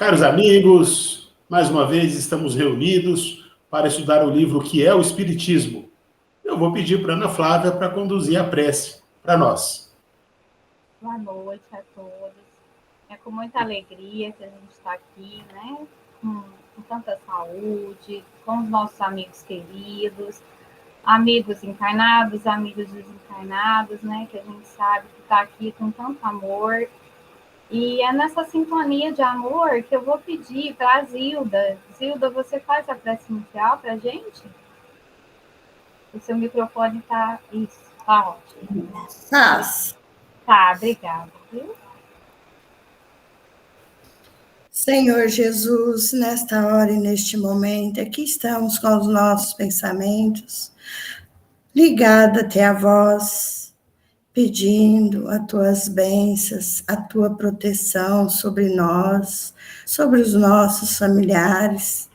Caros amigos, mais uma vez estamos reunidos para estudar o livro que é o Espiritismo. Eu vou pedir para a Ana Flávia para conduzir a prece para nós. Boa noite a todos. É com muita alegria que a gente está aqui, né? Com tanta saúde, com os nossos amigos queridos, amigos encarnados, amigos desencarnados, né? Que a gente sabe que está aqui com tanto amor. E é nessa sintonia de amor que eu vou pedir para a Zilda. Zilda, você faz a prece inicial para a gente? O seu microfone está... Isso, está ótimo. Faz. Tá, obrigada, viu? Senhor Jesus, nesta hora e neste momento, aqui estamos com os nossos pensamentos ligados até a vós, pedindo as tuas bênçãos, a tua proteção sobre nós, sobre os nossos familiares,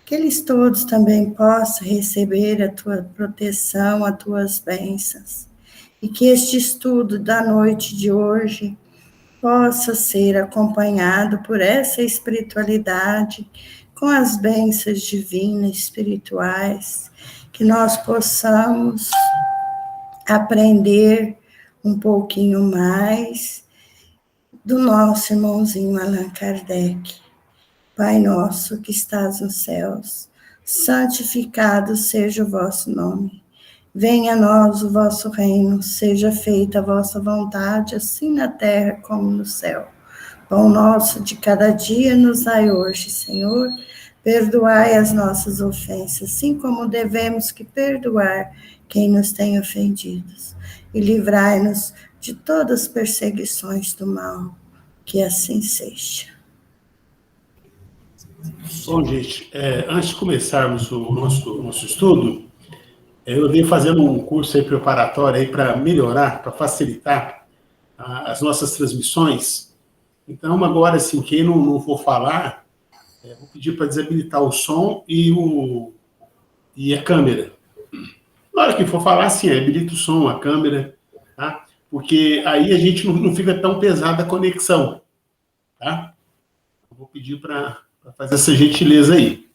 que eles todos também possam receber a tua proteção, as tuas bênçãos, e que este estudo da noite de hoje possa ser acompanhado por essa espiritualidade, com as bênçãos divinas, espirituais, que nós possamos aprender um pouquinho mais do nosso irmãozinho Allan Kardec. Pai nosso que estás nos céus, santificado seja o vosso nome. Venha a nós o vosso reino, seja feita a vossa vontade, assim na terra como no céu. Pão nosso de cada dia nos dai hoje, Senhor. Perdoai as nossas ofensas, assim como devemos que perdoar quem nos tem ofendido. E livrai-nos de todas as perseguições do mal, que assim seja. Bom, gente, antes de começarmos o nosso estudo, eu andei fazendo um curso aí preparatório aí para melhorar, para facilitar as nossas transmissões. Então, agora, assim, quem não for falar, vou pedir para desabilitar o som e a câmera. Na hora que for falar, assim, habilita o som, a câmera, tá? Porque aí a gente não fica tão pesada a conexão, tá? Eu vou pedir para fazer essa gentileza aí.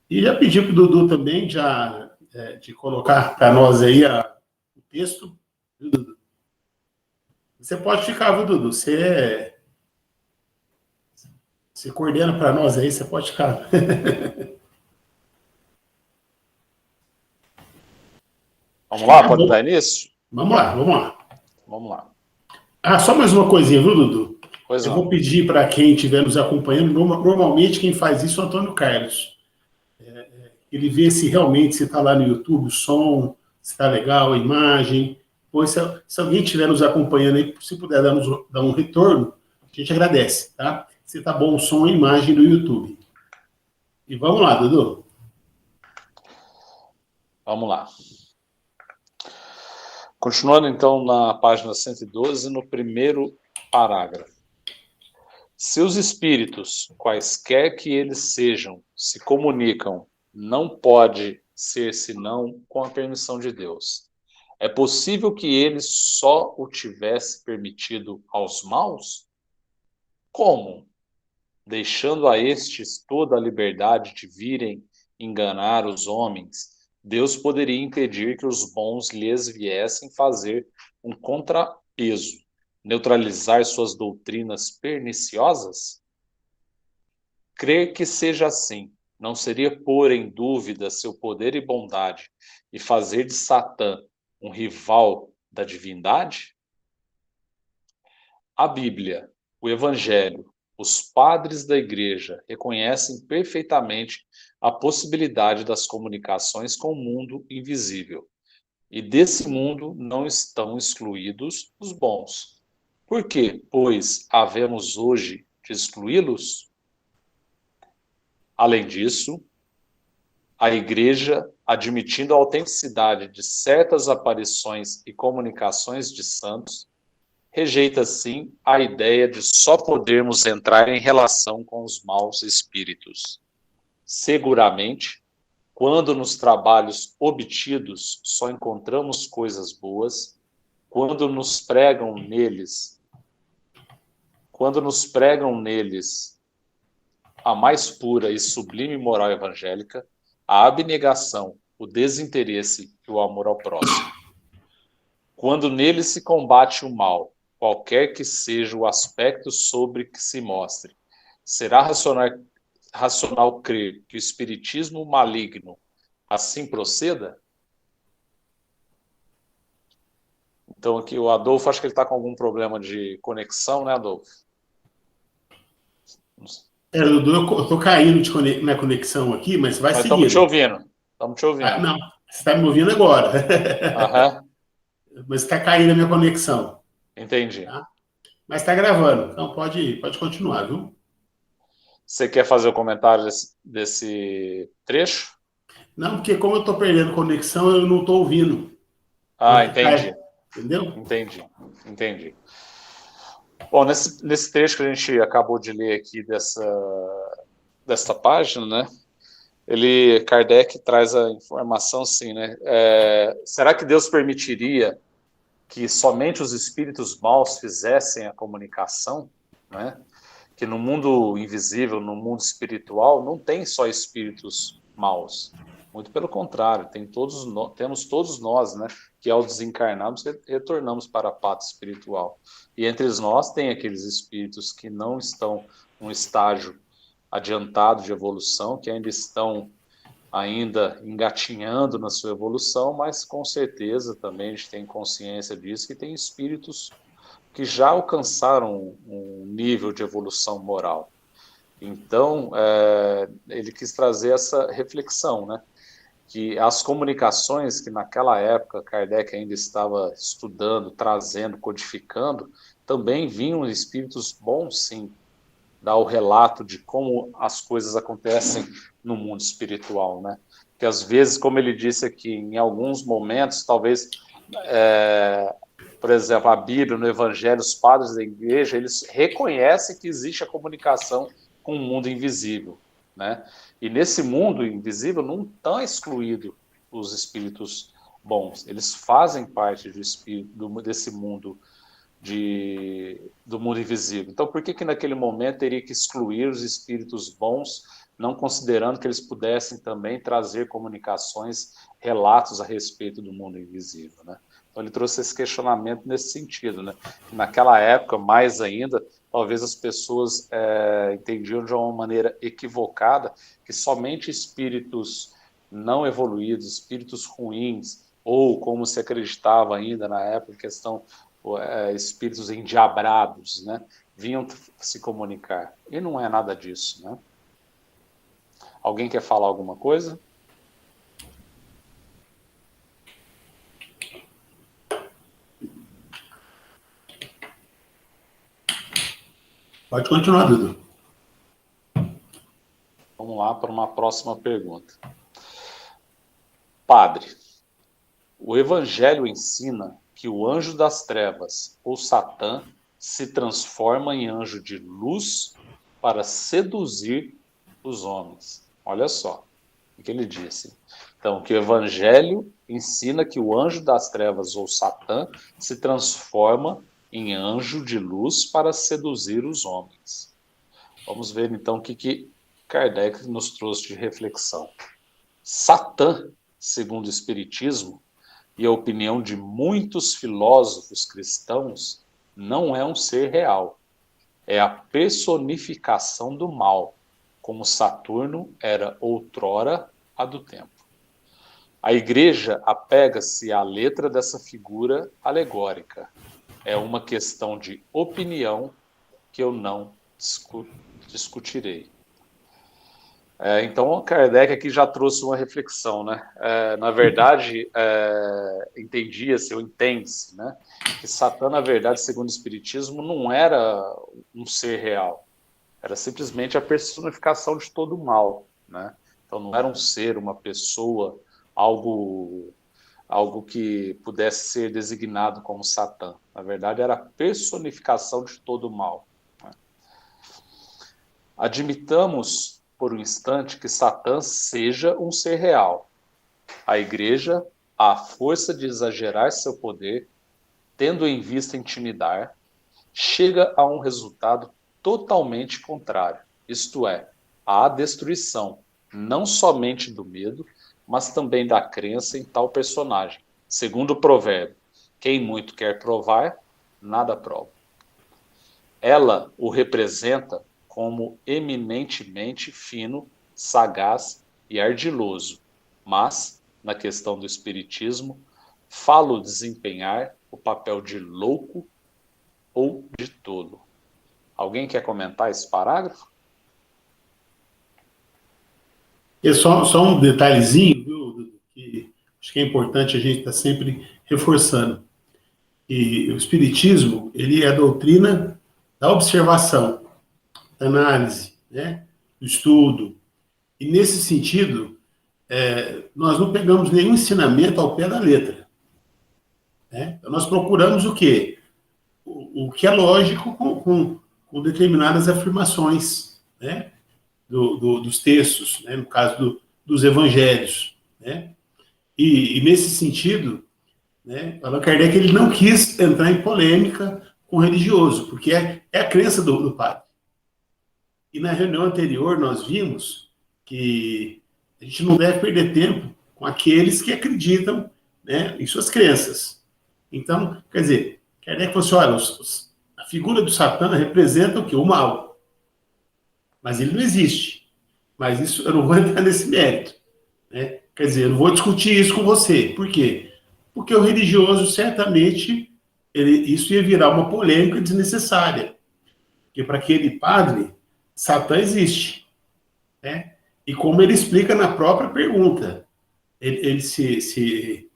E já pedi para o Dudu também, de colocar para nós aí o texto. Dudu? Você pode ficar, viu, Dudu? Você coordena para nós aí, você pode ficar. Vamos lá, pode dar início? Vamos lá. Vamos lá. Só mais uma coisinha, viu, Dudu? Pois Eu não. vou pedir para quem estiver nos acompanhando, normalmente quem faz isso é o Antônio Carlos. Ele vê se realmente se está lá no YouTube, o som, se está legal, a imagem. Ou se alguém estiver nos acompanhando aí, se puder dar um retorno, a gente agradece, tá? Se está bom o som e a imagem do YouTube. E vamos lá, Dudu. Vamos lá. Continuando, então, na página 112, no primeiro parágrafo. Seus espíritos, quaisquer que eles sejam, se comunicam, não pode ser senão com a permissão de Deus. É possível que ele só o tivesse permitido aos maus? Como? Deixando a estes toda a liberdade de virem enganar os homens, Deus poderia impedir que os bons lhes viessem fazer um contrapeso, neutralizar suas doutrinas perniciosas? Crer que seja assim não seria pôr em dúvida seu poder e bondade e fazer de Satã um rival da divindade? A Bíblia, o Evangelho, os padres da Igreja reconhecem perfeitamente a possibilidade das comunicações com o mundo invisível. E desse mundo não estão excluídos os bons. Por que, pois, havemos hoje de excluí-los? Além disso, a Igreja, admitindo a autenticidade de certas aparições e comunicações de santos, rejeita, sim, a ideia de só podermos entrar em relação com os maus espíritos. Seguramente, quando nos trabalhos obtidos só encontramos coisas boas, quando nos pregam neles a mais pura e sublime moral evangélica, a abnegação, o desinteresse e o amor ao próximo. Quando nele se combate o mal, qualquer que seja o aspecto sobre que se mostre, será racional crer que o espiritismo maligno assim proceda? Então aqui o Adolfo, acho que ele está com algum problema de conexão, né, Adolfo? Dudu, eu tô caindo de minha conexão aqui, mas vai Mas seguindo. Estamos te ouvindo. Não, você está me ouvindo agora. Aham. Mas está caindo a minha conexão. Entendi. Tá? Mas está gravando, então pode continuar, viu? Você quer fazer o comentário desse trecho? Não, porque como eu estou perdendo conexão, eu não estou ouvindo. Ah, entendi. Entendeu? Entendi. Bom, nesse trecho que a gente acabou de ler aqui dessa página, né? Kardec traz a informação assim, né? Será que Deus permitiria que somente os espíritos maus fizessem a comunicação, né? Que no mundo invisível, no mundo espiritual, não tem só espíritos maus. Muito pelo contrário, temos todos nós, né? Que ao desencarnarmos, retornamos para a pátria espiritual. E entre nós tem aqueles espíritos que não estão num estágio adiantado de evolução, que ainda estão engatinhando na sua evolução, mas com certeza também a gente tem consciência disso, que tem espíritos que já alcançaram um nível de evolução moral. Então, ele quis trazer essa reflexão, né? Que as comunicações que naquela época Kardec ainda estava estudando, trazendo, codificando, também vinham espíritos bons, sim, dar o relato de como as coisas acontecem no mundo espiritual, né? Que às vezes, como ele disse aqui, em alguns momentos, talvez, por exemplo, a Bíblia, no Evangelho, os padres da igreja, eles reconhecem que existe a comunicação com o mundo invisível, né? E nesse mundo invisível não estão excluídos os espíritos bons, eles fazem parte desse mundo do mundo invisível. Então, por que naquele momento teria que excluir os espíritos bons, não considerando que eles pudessem também trazer comunicações, relatos a respeito do mundo invisível, né? Então, ele trouxe esse questionamento nesse sentido, né? Naquela época, mais ainda, talvez as pessoas entendiam de uma maneira equivocada que somente espíritos não evoluídos, espíritos ruins, ou como se acreditava ainda na época, questão espíritos endiabrados, né, vinham se comunicar. E não é nada disso, né? Alguém quer falar alguma coisa? Pode continuar, Dudu. Vamos lá para uma próxima pergunta. Padre, o Evangelho ensina que o anjo das trevas, ou Satã, se transforma em anjo de luz para seduzir os homens. Olha só o que ele disse. Então, que o Evangelho ensina que o anjo das trevas, ou Satã, se transforma em anjo de luz para seduzir os homens. Vamos ver, então, o que Kardec nos trouxe de reflexão. Satã, segundo o Espiritismo, e a opinião de muitos filósofos cristãos, não é um ser real. É a personificação do mal, como Saturno era outrora a do tempo. A Igreja apega-se à letra dessa figura alegórica. É uma questão de opinião que eu não discutirei. Então, Kardec aqui já trouxe uma reflexão, né? Na verdade, entende-se, né? Que Satã, na verdade, segundo o Espiritismo, não era um ser real. Era simplesmente a personificação de todo o mal, né? Então, não era um ser, uma pessoa, algo que pudesse ser designado como Satã. Na verdade, era a personificação de todo o mal, né? Admitamos por um instante que Satã seja um ser real. A Igreja, à força de exagerar seu poder, tendo em vista intimidar, chega a um resultado totalmente contrário. Isto é, à destruição, não somente do medo, mas também da crença em tal personagem. Segundo o provérbio, quem muito quer provar, nada prova. Ela o representa como eminentemente fino, sagaz e ardiloso, mas, na questão do espiritismo, falo desempenhar o papel de louco ou de tolo. Alguém quer comentar esse parágrafo? E só um detalhezinho, viu, que acho que é importante a gente estar sempre reforçando. E o Espiritismo, ele é a doutrina da observação, da análise, né, do estudo. E, nesse sentido, nós não pegamos nenhum ensinamento ao pé da letra. Né? Então, nós procuramos o quê? O que é lógico com determinadas afirmações, né, dos textos, né, no caso dos evangelhos. Né? E, nesse sentido, né, Allan Kardec ele não quis entrar em polêmica com o religioso, porque é a crença do padre. E na reunião anterior nós vimos que a gente não deve perder tempo com aqueles que acreditam, né, em suas crenças. Então, quer dizer, Kardec falou assim, olha, a figura do Satã representa o quê? O mal. Mas ele não existe. Mas isso, eu não vou entrar nesse mérito. Né? Quer dizer, eu não vou discutir isso com você. Por quê? Porque o religioso, certamente, isso ia virar uma polêmica desnecessária. Porque para aquele padre, Satã existe. Né? E como ele explica na própria pergunta, ele se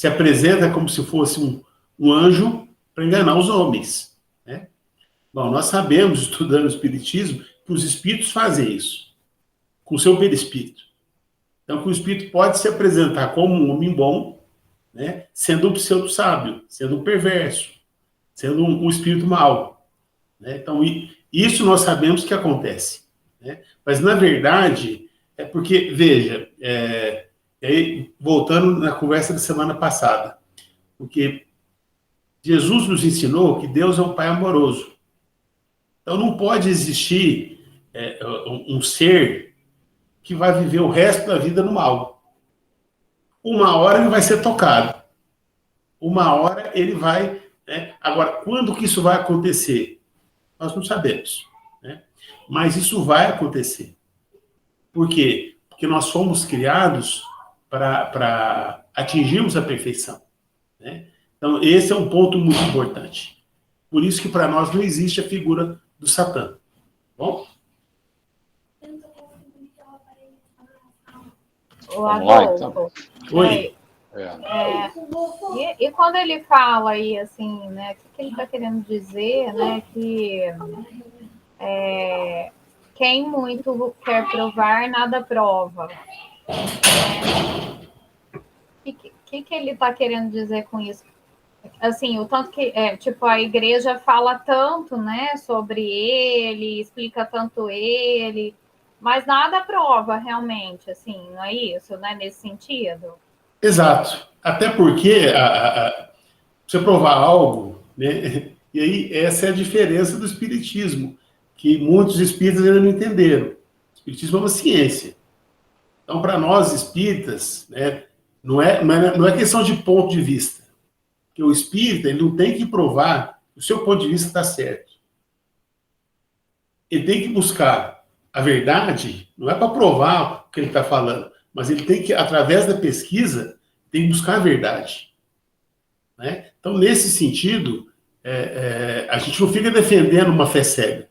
apresenta como se fosse um anjo para enganar os homens. Né? Bom, nós sabemos, estudando o Espiritismo, que os espíritos fazem isso, com o seu perispírito. Então, que o espírito pode se apresentar como um homem bom, né, sendo um pseudo-sábio, sendo um perverso, sendo um espírito mau. Né? Então, isso nós sabemos que acontece. Né? Mas, na verdade, é porque, veja, voltando na conversa da semana passada, porque Jesus nos ensinou que Deus é um Pai amoroso. Então, não pode existir um ser que vai viver o resto da vida no mal. Uma hora ele vai ser tocado. Uma hora ele vai... Né? Agora, quando que isso vai acontecer? Nós não sabemos. Né? Mas isso vai acontecer. Por quê? Porque nós fomos criados para atingirmos a perfeição. Né? Então, esse é um ponto muito importante. Por isso que para nós não existe a figura do Satã. Bom? O Adolfo, Oi. E quando ele fala aí, assim, né, o que ele está querendo dizer, né, que quem muito quer provar, nada prova. O que ele está querendo dizer com isso? Assim, o tanto que, tipo, a igreja fala tanto, né, sobre ele, explica tanto ele, mas nada prova realmente, assim, não é isso, né, nesse sentido? Exato. Até porque você provar algo, né, e aí essa é a diferença do espiritismo, que muitos espíritas ainda não entenderam. O espiritismo é uma ciência. Então, para nós espíritas, né, não é questão de ponto de vista. Porque o espírita ele não tem que provar que o seu ponto de vista está certo. Ele tem que buscar a verdade, não é para provar o que ele está falando, mas ele tem que, através da pesquisa, tem que buscar a verdade. Né? Então, nesse sentido, a gente não fica defendendo uma fé cega.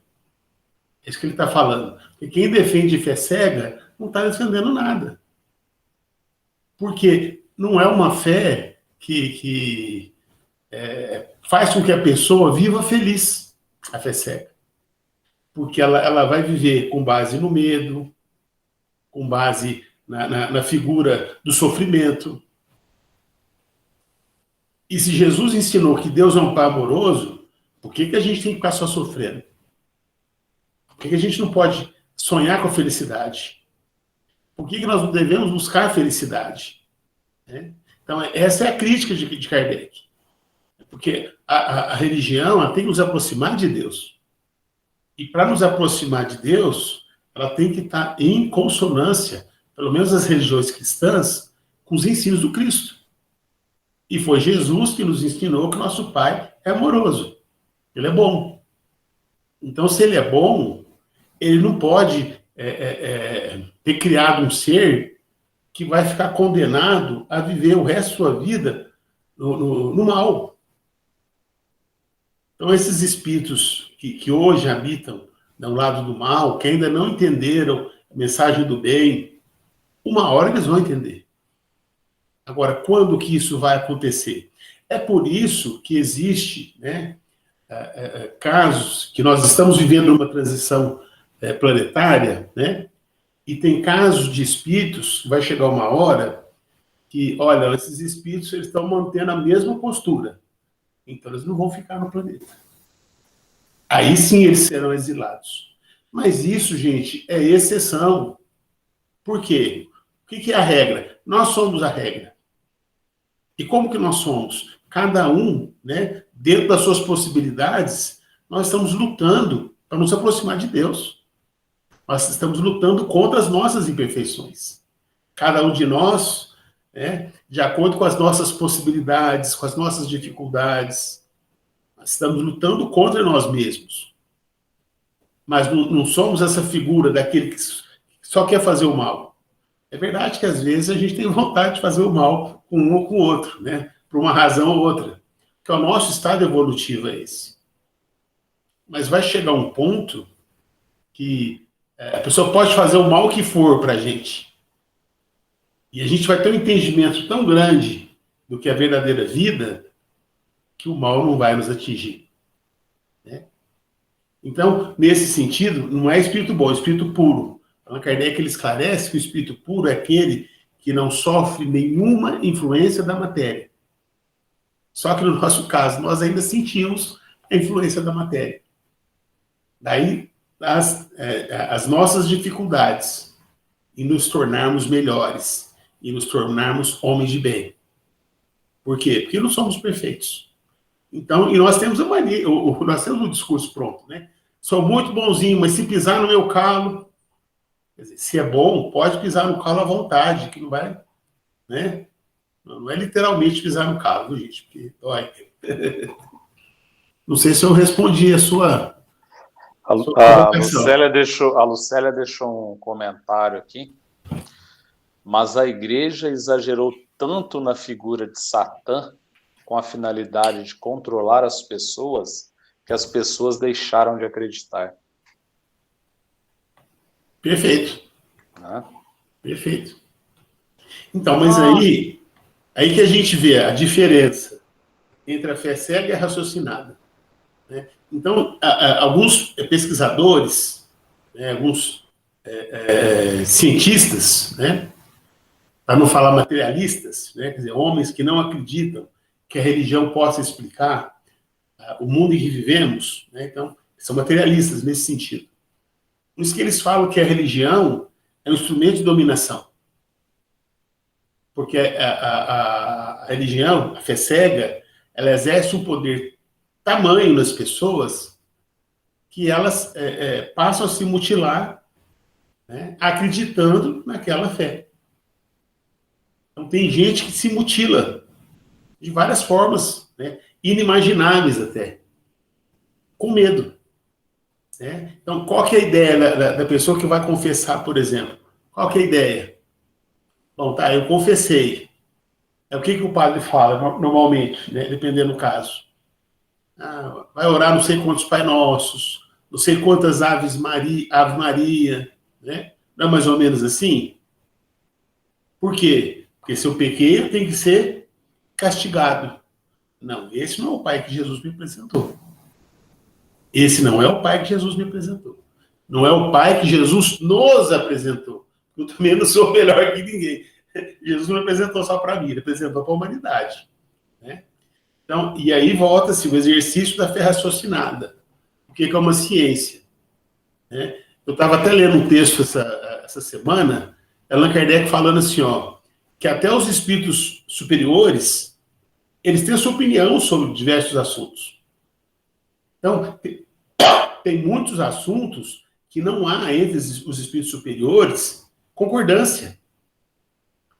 É isso que ele está falando. Porque quem defende fé cega não está defendendo nada. Porque não é uma fé que faz com que a pessoa viva feliz, a fé cega. Porque ela vai viver com base no medo, com base na figura do sofrimento. E se Jesus ensinou que Deus é um Pai amoroso, por que a gente tem que ficar só sofrendo? Por que a gente não pode sonhar com a felicidade? Por que nós não devemos buscar a felicidade? Né? Então, essa é a crítica de Kardec. Porque a religião ela tem que nos aproximar de Deus. E para nos aproximar de Deus, ela tem que estar em consonância, pelo menos as religiões cristãs, com os ensinos do Cristo. E foi Jesus que nos ensinou que nosso Pai é amoroso. Ele é bom. Então, se ele é bom, ele não pode ter criado um ser que vai ficar condenado a viver o resto da sua vida no mal. Então, esses espíritos que hoje habitam do lado do mal, que ainda não entenderam a mensagem do bem, uma hora eles vão entender. Agora, quando que isso vai acontecer? É por isso que existe, né, casos que nós estamos vivendo uma transição planetária, né, e tem casos de espíritos que vai chegar uma hora que, olha, esses espíritos eles estão mantendo a mesma postura, então eles não vão ficar no planeta. Aí sim eles serão exilados. Mas isso, gente, é exceção. Por quê? O que é a regra? Nós somos a regra. E como que nós somos? Cada um, né, dentro das suas possibilidades, nós estamos lutando para nos aproximar de Deus. Nós estamos lutando contra as nossas imperfeições. Cada um de nós, né, de acordo com as nossas possibilidades, com as nossas dificuldades, nós estamos lutando contra nós mesmos. Mas não somos essa figura daquele que só quer fazer o mal. É verdade que às vezes a gente tem vontade de fazer o mal com um ou com o outro, né? Por uma razão ou outra. Porque o nosso estado evolutivo é esse. Mas vai chegar um ponto que a pessoa pode fazer o mal que for para a gente. E a gente vai ter um entendimento tão grande do que é a verdadeira vida que o mal não vai nos atingir. Né? Então, nesse sentido, não é espírito bom, é espírito puro. Allan Kardec ele esclarece que o espírito puro é aquele que não sofre nenhuma influência da matéria. Só que no nosso caso, nós ainda sentimos a influência da matéria. Daí, as nossas dificuldades em nos tornarmos melhores, e nos tornarmos homens de bem. Por quê? Porque não somos perfeitos. Então, e nós temos a mania, nós temos um discurso pronto, né? Sou muito bonzinho, mas se pisar no meu calo, quer dizer, se é bom, pode pisar no calo à vontade, que não vai, né? Não é literalmente pisar no calo, viu, gente? Porque dói. Não sei se eu respondi a sua... A Lucélia deixou um comentário aqui. Mas a igreja exagerou tanto na figura de Satã, com a finalidade de controlar as pessoas, que as pessoas deixaram de acreditar. Perfeito. Né? Perfeito. Então, mas aí que a gente vê a diferença entre a fé cega e a raciocinada. Né? Então, alguns pesquisadores, né, alguns cientistas, né, para não falar materialistas, né, quer dizer, homens que não acreditam que a religião possa explicar o mundo em que vivemos, né, então, são materialistas nesse sentido. Por isso que eles falam que a religião é um instrumento de dominação. Porque a religião, a fé cega, ela exerce um poder tamanho nas pessoas que elas passam a se mutilar, né, acreditando naquela fé. Então, tem gente que se mutila de várias formas, né, inimagináveis até, com medo. Né? Então, qual que é a ideia da pessoa que vai confessar, por exemplo? Qual que é a ideia? Bom, tá, eu confessei. O que o padre fala, normalmente, né, dependendo do caso? Vai orar não sei quantos Pai Nossos, não sei quantas Ave Maria, né? Não é mais ou menos assim? Por quê? Porque se eu pequei, eu tenho que ser castigado. Não, esse não é o Pai que Jesus me apresentou. Esse não é o Pai que Jesus me apresentou. Não é o Pai que Jesus nos apresentou. Eu também não sou melhor que ninguém. Jesus não apresentou só para mim, ele apresentou para a humanidade. Né? Então, e aí volta-se o exercício da fé raciocinada. O que é uma ciência? Né? Eu estava até lendo um texto essa semana, Allan Kardec falando assim, que até os espíritos superiores, eles têm a sua opinião sobre diversos assuntos. Então, tem muitos assuntos que não há entre os espíritos superiores concordância.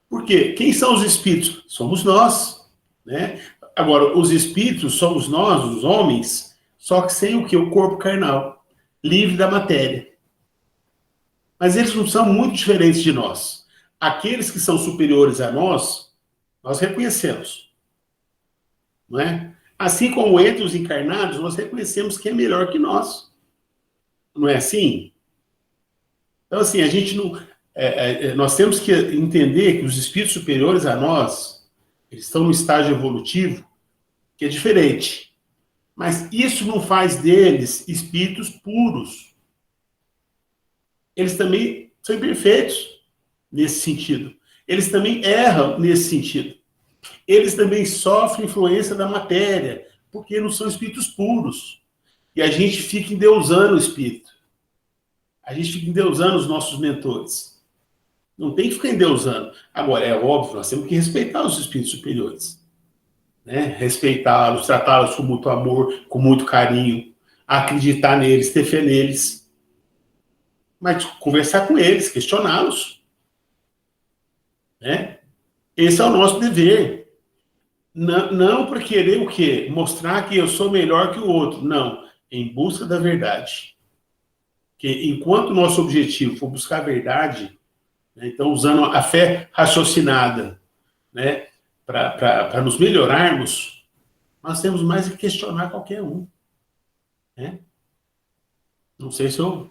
Por quê? Quem são os espíritos? Somos nós, né? Agora, os espíritos somos nós, os homens, só que sem o quê? O corpo carnal, livre da matéria. Mas eles não são muito diferentes de nós. Aqueles que são superiores a nós, nós reconhecemos. Não é? Assim como entre os encarnados, nós reconhecemos que é melhor que nós. Não é assim? Então, assim, a gente não... nós temos que entender que os espíritos superiores a nós, eles estão no estágio evolutivo que é diferente. Mas isso não faz deles espíritos puros. Eles também são imperfeitos nesse sentido. Eles também erram nesse sentido. Eles também sofrem influência da matéria, porque não são espíritos puros. E a gente fica endeusando o espírito. A gente fica endeusando os nossos mentores. Não tem que ficar endeusando. Agora, é óbvio, nós temos que respeitar os espíritos superiores. Né? Respeitá-los, tratá-los com muito amor, com muito carinho, acreditar neles, ter fé neles. Mas conversar com eles, questioná-los. Né? Esse é o nosso dever. Não por querer o quê? Mostrar que eu sou melhor que o outro. Não. Em busca da verdade. Porque enquanto o nosso objetivo for buscar a verdade, né, então usando a fé raciocinada, né, para nos melhorarmos, nós temos mais que questionar qualquer um. Né? Não sei se eu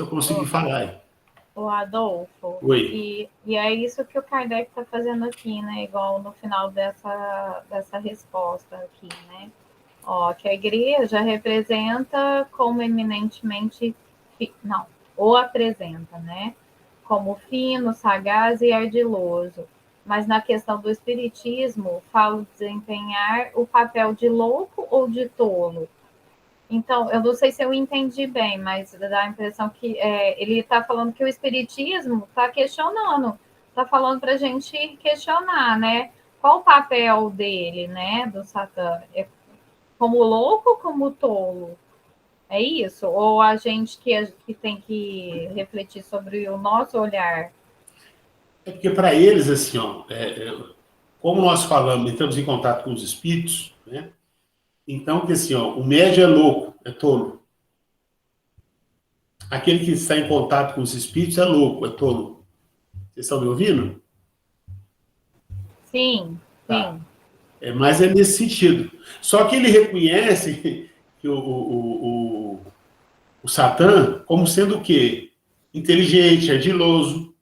consegui falar aí. O Adolfo. Oi. E é isso que o Kardec está fazendo aqui, né? Igual no final dessa resposta aqui, né? Ó, que a igreja representa como eminentemente... Não, ou apresenta, né? Como fino, sagaz e ardiloso. Mas na questão do espiritismo, fala desempenhar o papel de louco ou de tolo. Então, eu não sei se eu entendi bem, mas dá a impressão que ele está falando que o espiritismo está questionando, está falando para a gente questionar, né? Qual o papel dele, né, do Satã? É como louco ou como tolo? É isso? Ou a gente que tem que refletir sobre o nosso olhar? É porque para eles, assim, ó, como nós falamos, estamos em contato com os espíritos, né? Então, que assim, ó, o médio é louco, é tolo. Aquele que está em contato com os espíritos é louco, é tolo. Vocês estão me ouvindo? Sim, Tá. sim. Mas é nesse sentido. Só que ele reconhece que o Satã como sendo o quê? Inteligente, ardiloso.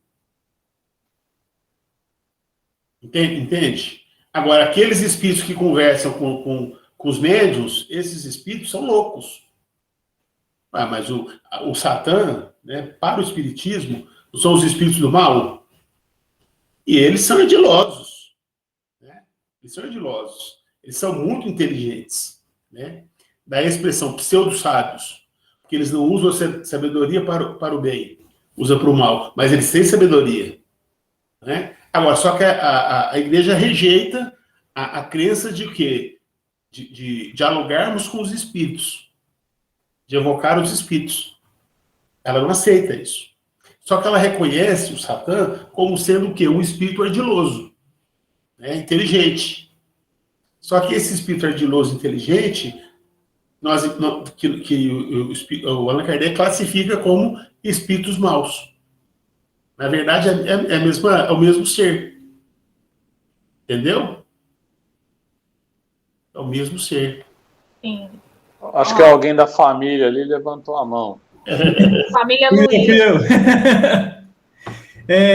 Entende? Agora, aqueles espíritos que conversam com os médiuns, esses espíritos são loucos. Mas o Satã, né, para o espiritismo, não são os espíritos do mal? E eles são ardilosos. Né? Eles são ardilosos. Eles são muito inteligentes. Né? Daí a expressão pseudo-sábios. Porque eles não usam a sabedoria para o bem. Usam para o mal. Mas eles têm sabedoria. Né? Agora, só que a igreja rejeita a crença de quê? De dialogarmos com os espíritos, de evocar os espíritos. Ela não aceita isso. Só que ela reconhece o Satã como sendo o quê? Um espírito ardiloso, né? Inteligente. Só que esse espírito ardiloso inteligente, o Allan Kardec classifica como espíritos maus. Na verdade, é o mesmo ser. Entendeu? É o mesmo ser. Sim. Acho que alguém da família ali levantou a mão. Família Luiz.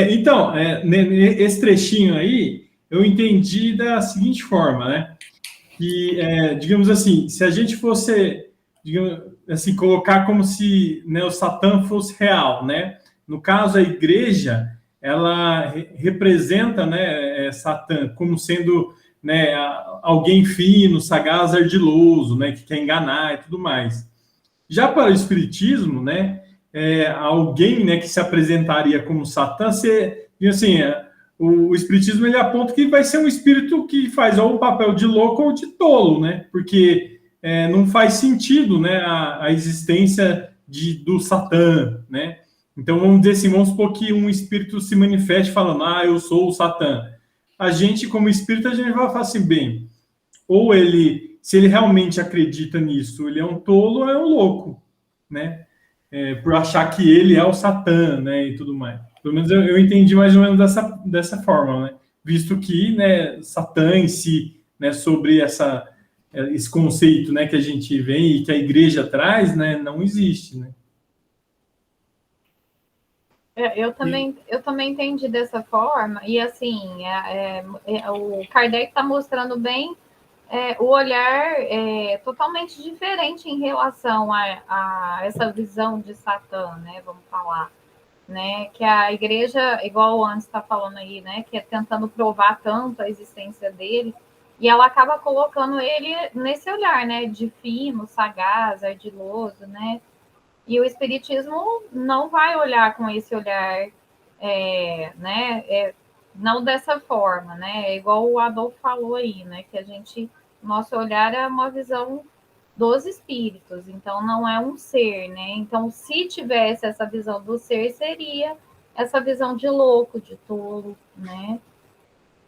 Então, esse trechinho aí, eu entendi da seguinte forma, né? Que, digamos assim, se a gente fosse, digamos assim, colocar como se, né, o Satã fosse real, né? No caso, a igreja, ela representa, né, Satã como sendo, né, alguém fino, sagaz, ardiloso, né, que quer enganar e tudo mais. Já para o espiritismo, né, alguém, né, que se apresentaria como Satã, assim, o espiritismo ele aponta que vai ser um espírito que faz ou o papel de louco ou de tolo, né, porque não faz sentido, né, a existência do Satã, né? Então, vamos dizer assim, vamos supor que um espírito se manifeste falando, eu sou o Satã. A gente, como espírito, a gente vai falar assim, bem, ou ele, se ele realmente acredita nisso, ele é um tolo ou é um louco, né? Por achar que ele é o Satã, né, e tudo mais. Pelo menos eu entendi mais ou menos dessa forma, né? Visto que, né, Satã em si, né, sobre esse conceito, né, que a gente vem e que a igreja traz, né, não existe, né? Eu também entendi dessa forma, e assim, o Kardec está mostrando bem o olhar totalmente diferente em relação a essa visão de Satã, né, vamos falar, né, que a igreja, igual o Anderson está falando aí, né, que é tentando provar tanto a existência dele, e ela acaba colocando ele nesse olhar, né, de fino, sagaz, ardiloso, né, e o Espiritismo não vai olhar com esse olhar, né? Não dessa forma, né? É igual o Adolfo falou aí, né? Que nosso olhar é uma visão dos espíritos, então não é um ser, né? Então, se tivesse essa visão do ser, seria essa visão de louco, de tolo, né?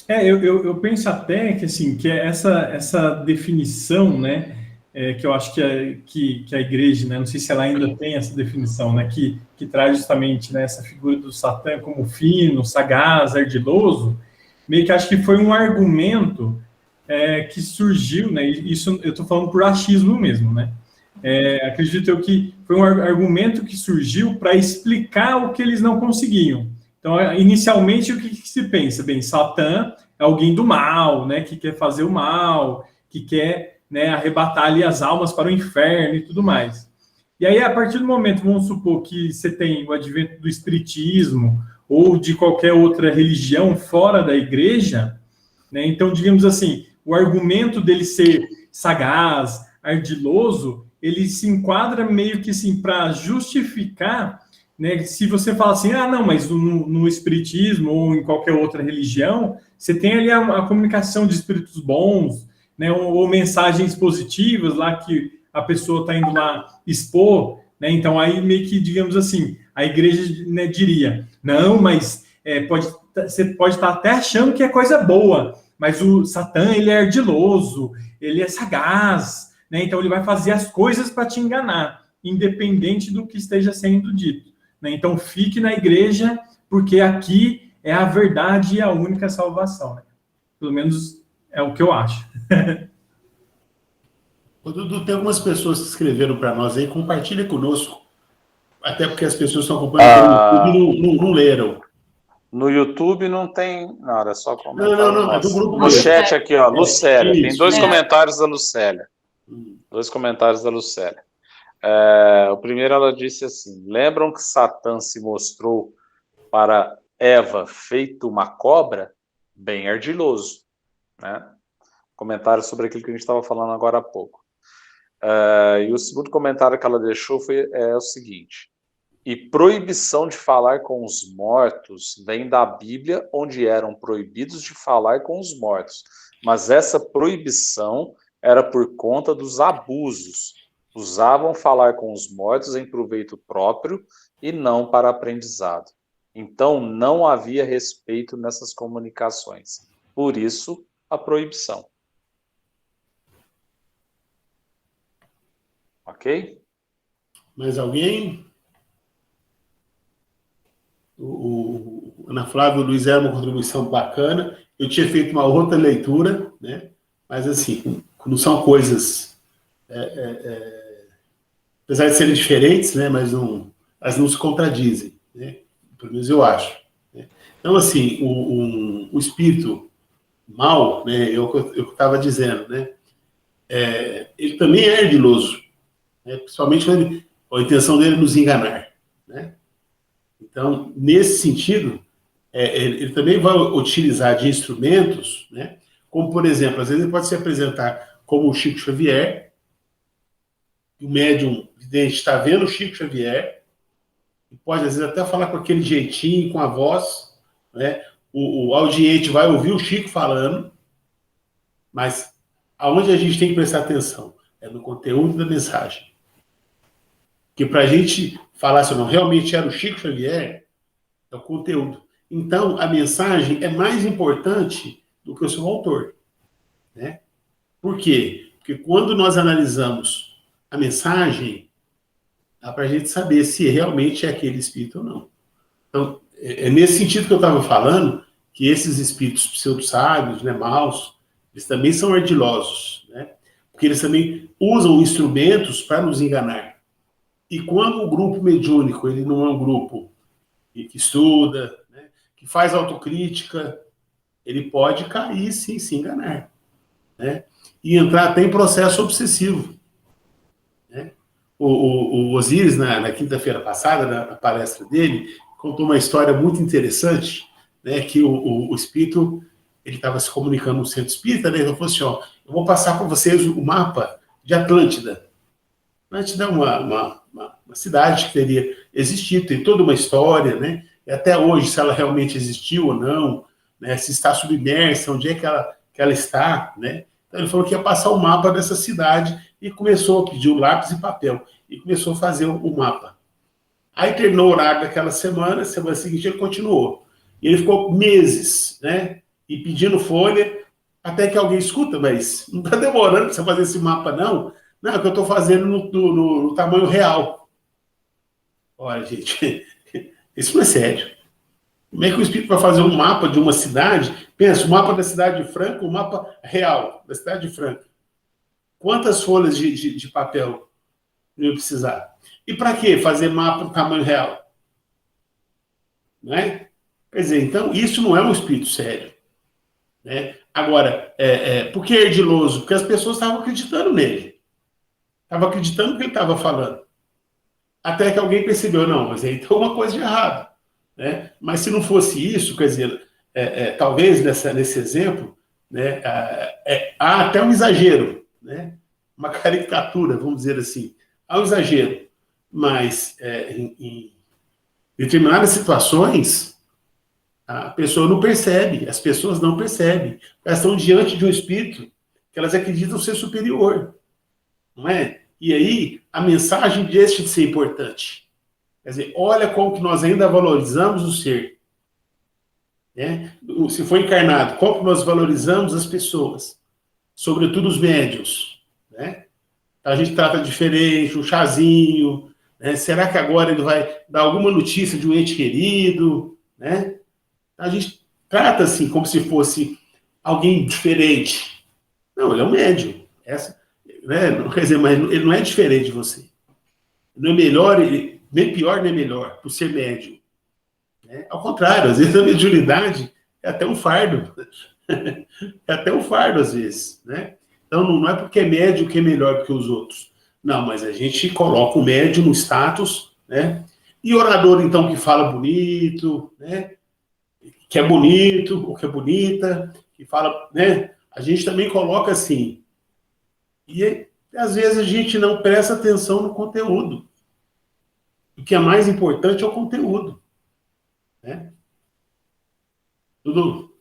Eu penso até que, assim, que essa definição, né, que eu acho que a igreja, né, não sei se ela ainda tem essa definição, né, que traz justamente, né, essa figura do Satã como fino, sagaz, ardiloso, meio que acho que foi um argumento que surgiu, né, isso eu estou falando por achismo mesmo, né, acredito eu que foi um argumento que surgiu para explicar o que eles não conseguiam. Então, inicialmente, o que se pensa? Bem, Satã é alguém do mal, né, que quer fazer o mal, que quer, né, arrebatar ali as almas para o inferno e tudo mais. E aí, a partir do momento, vamos supor que você tem o advento do espiritismo ou de qualquer outra religião fora da igreja, né, então, digamos assim, o argumento dele ser sagaz, ardiloso, ele se enquadra meio que assim para justificar, né, se você fala assim, não, mas no espiritismo ou em qualquer outra religião, você tem ali a comunicação de espíritos bons, né, ou mensagens positivas lá que a pessoa está indo lá expor, né, então aí meio que, digamos assim, a igreja, né, diria, não, mas você pode estar até achando que é coisa boa, mas o Satã, ele é ardiloso, ele é sagaz, né, então ele vai fazer as coisas para te enganar, independente do que esteja sendo dito. Então, fique na igreja, porque aqui é a verdade e a única salvação. Né? Pelo menos é o que eu acho. Dudu, tem algumas pessoas que escreveram para nós aí, compartilha conosco, até porque as pessoas que estão acompanhando pelo YouTube não leram. No YouTube não tem nada, é só comentário. Não, é do grupo no chat aqui, ó, Lucélia. Isso, tem dois comentários da Lucélia. Dois comentários da Lucélia. O primeiro, ela disse assim: lembram que Satã se mostrou para Eva feito uma cobra? Bem ardiloso, né? Comentário sobre aquilo que a gente estava falando agora há pouco. E o segundo comentário que ela deixou é o seguinte: e proibição de falar com os mortos vem da Bíblia, onde eram proibidos de falar com os mortos, mas essa proibição era por conta dos abusos. Usavam falar com os mortos em proveito próprio e não para aprendizado. Então, não havia respeito nessas comunicações. Por isso, a proibição. Ok? Mais alguém? O Ana Flávia e o Luiz era uma contribuição bacana. Eu tinha feito uma outra leitura, né? Mas, assim, não são coisas... apesar de serem diferentes, né, mas elas não se contradizem, né, pelo menos eu acho. Né. Então, assim, o espírito mal, né, eu estava dizendo, né, ele também é ardiloso, né, principalmente quando a intenção dele é nos enganar. Né. Então, nesse sentido, ele também vai utilizar de instrumentos, né, como, por exemplo, às vezes ele pode se apresentar como o Chico Xavier. O médium vidente está vendo o Chico Xavier, e pode, às vezes, até falar com aquele jeitinho, com a voz, né? O audiente vai ouvir o Chico falando, mas aonde a gente tem que prestar atenção? É no conteúdo da mensagem. Porque para a gente falar se não realmente era o Chico Xavier, é o conteúdo. Então, a mensagem é mais importante do que o seu autor. Né? Por quê? Porque quando nós analisamos a mensagem, dá para a gente saber se realmente é aquele espírito ou não. Então, é nesse sentido que eu estava falando, que esses espíritos pseudo-sábios, né, maus, eles também são ardilosos, né? Porque eles também usam instrumentos para nos enganar. E quando o grupo mediúnico, ele não é um grupo que estuda, né, que faz autocrítica, ele pode cair, sim, se enganar. Né? E entrar até em processo obsessivo. Né? O Osíris, na quinta-feira passada, na palestra dele, contou uma história muito interessante, né, que o espírito, ele estava se comunicando no centro espírita, né, ele falou assim, ó, eu vou passar para vocês o mapa de Atlântida. Atlântida é uma cidade que teria existido, tem toda uma história, né, e até hoje, se ela realmente existiu ou não, né, se está submersa, onde é que ela está, né. Então ele falou que ia passar o mapa dessa cidade e começou a pedir o lápis e papel, e começou a fazer o mapa. Aí terminou o horário daquela semana seguinte ele continuou. E ele ficou meses, né? E pedindo folha, até que alguém escuta, mas não está demorando para você fazer esse mapa, não? Não, é que eu estou fazendo no tamanho real. Olha, gente, isso não é sério. Como é que o espírito vai fazer um mapa de uma cidade? Pensa, o mapa da cidade de Franca, o mapa real da cidade de Franca. Quantas folhas de papel eu ia precisar? E para que fazer mapa do tamanho real? Né? Quer dizer, então, isso não é um espírito sério. Né? Agora, por que ardiloso? Porque as pessoas estavam acreditando nele. Estavam acreditando no que ele estava falando. Até que alguém percebeu, não, mas aí tem uma coisa de errado. Né? Mas se não fosse isso, quer dizer, talvez nesse exemplo, né, há até um exagero, né? Uma caricatura, vamos dizer assim. Há um exagero. Mas em determinadas situações, a pessoa não percebe, as pessoas não percebem. Elas estão diante de um espírito que elas acreditam ser superior. Não é? E aí, a mensagem deixa de ser importante. Quer dizer, olha como que nós ainda valorizamos o ser. Né? Se for encarnado, como que nós valorizamos as pessoas, sobretudo os médiuns. Né? A gente trata diferente, um chazinho. Né? Será que agora ele vai dar alguma notícia de um ente querido? Né? A gente trata assim, como se fosse alguém diferente. Não, ele é um médium. Né? Quer dizer, mas ele não é diferente de você. Não é melhor, nem pior, nem melhor, por ser médium. Né? Ao contrário, às vezes a mediunidade é até um fardo. É até um fardo, às vezes. Né? Então, não é porque é médium que é melhor do que os outros. Não, mas a gente coloca o médium no status, né? E orador, então, que fala bonito, né? Que é bonito, ou que é bonita, que fala, né? A gente também coloca assim. E, às vezes, a gente não presta atenção no conteúdo. O que é mais importante é o conteúdo. Né? Dudu?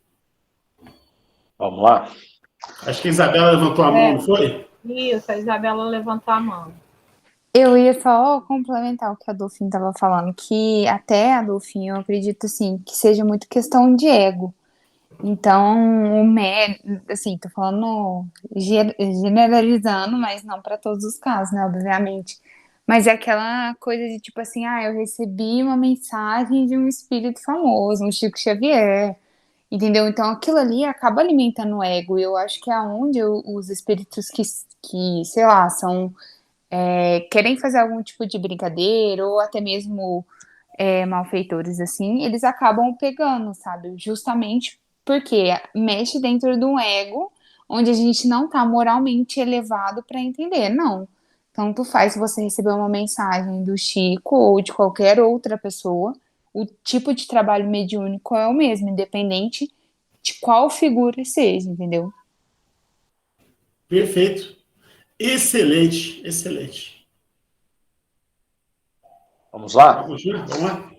Vamos lá? Acho que a Isabela levantou a mão, não foi? Isso, a Isabela levantou a mão. Eu ia só complementar o que a Dolphin estava falando, que até a Dolphin, eu acredito, assim, que seja muito questão de ego. Então, assim, tô falando generalizando, mas não para todos os casos, né, obviamente. Mas é aquela coisa de tipo assim, eu recebi uma mensagem de um espírito famoso, um Chico Xavier, entendeu? Então aquilo ali acaba alimentando o ego. E eu acho que é onde os espíritos que, sei lá, querem fazer algum tipo de brincadeira, ou até mesmo malfeitores assim, eles acabam pegando, sabe? Justamente porque mexe dentro de um ego onde a gente não tá moralmente elevado para entender, não. Tanto faz se você receber uma mensagem do Chico ou de qualquer outra pessoa, o tipo de trabalho mediúnico é o mesmo, independente de qual figura seja, entendeu? Perfeito. Excelente, excelente. Vamos lá? Vamos lá?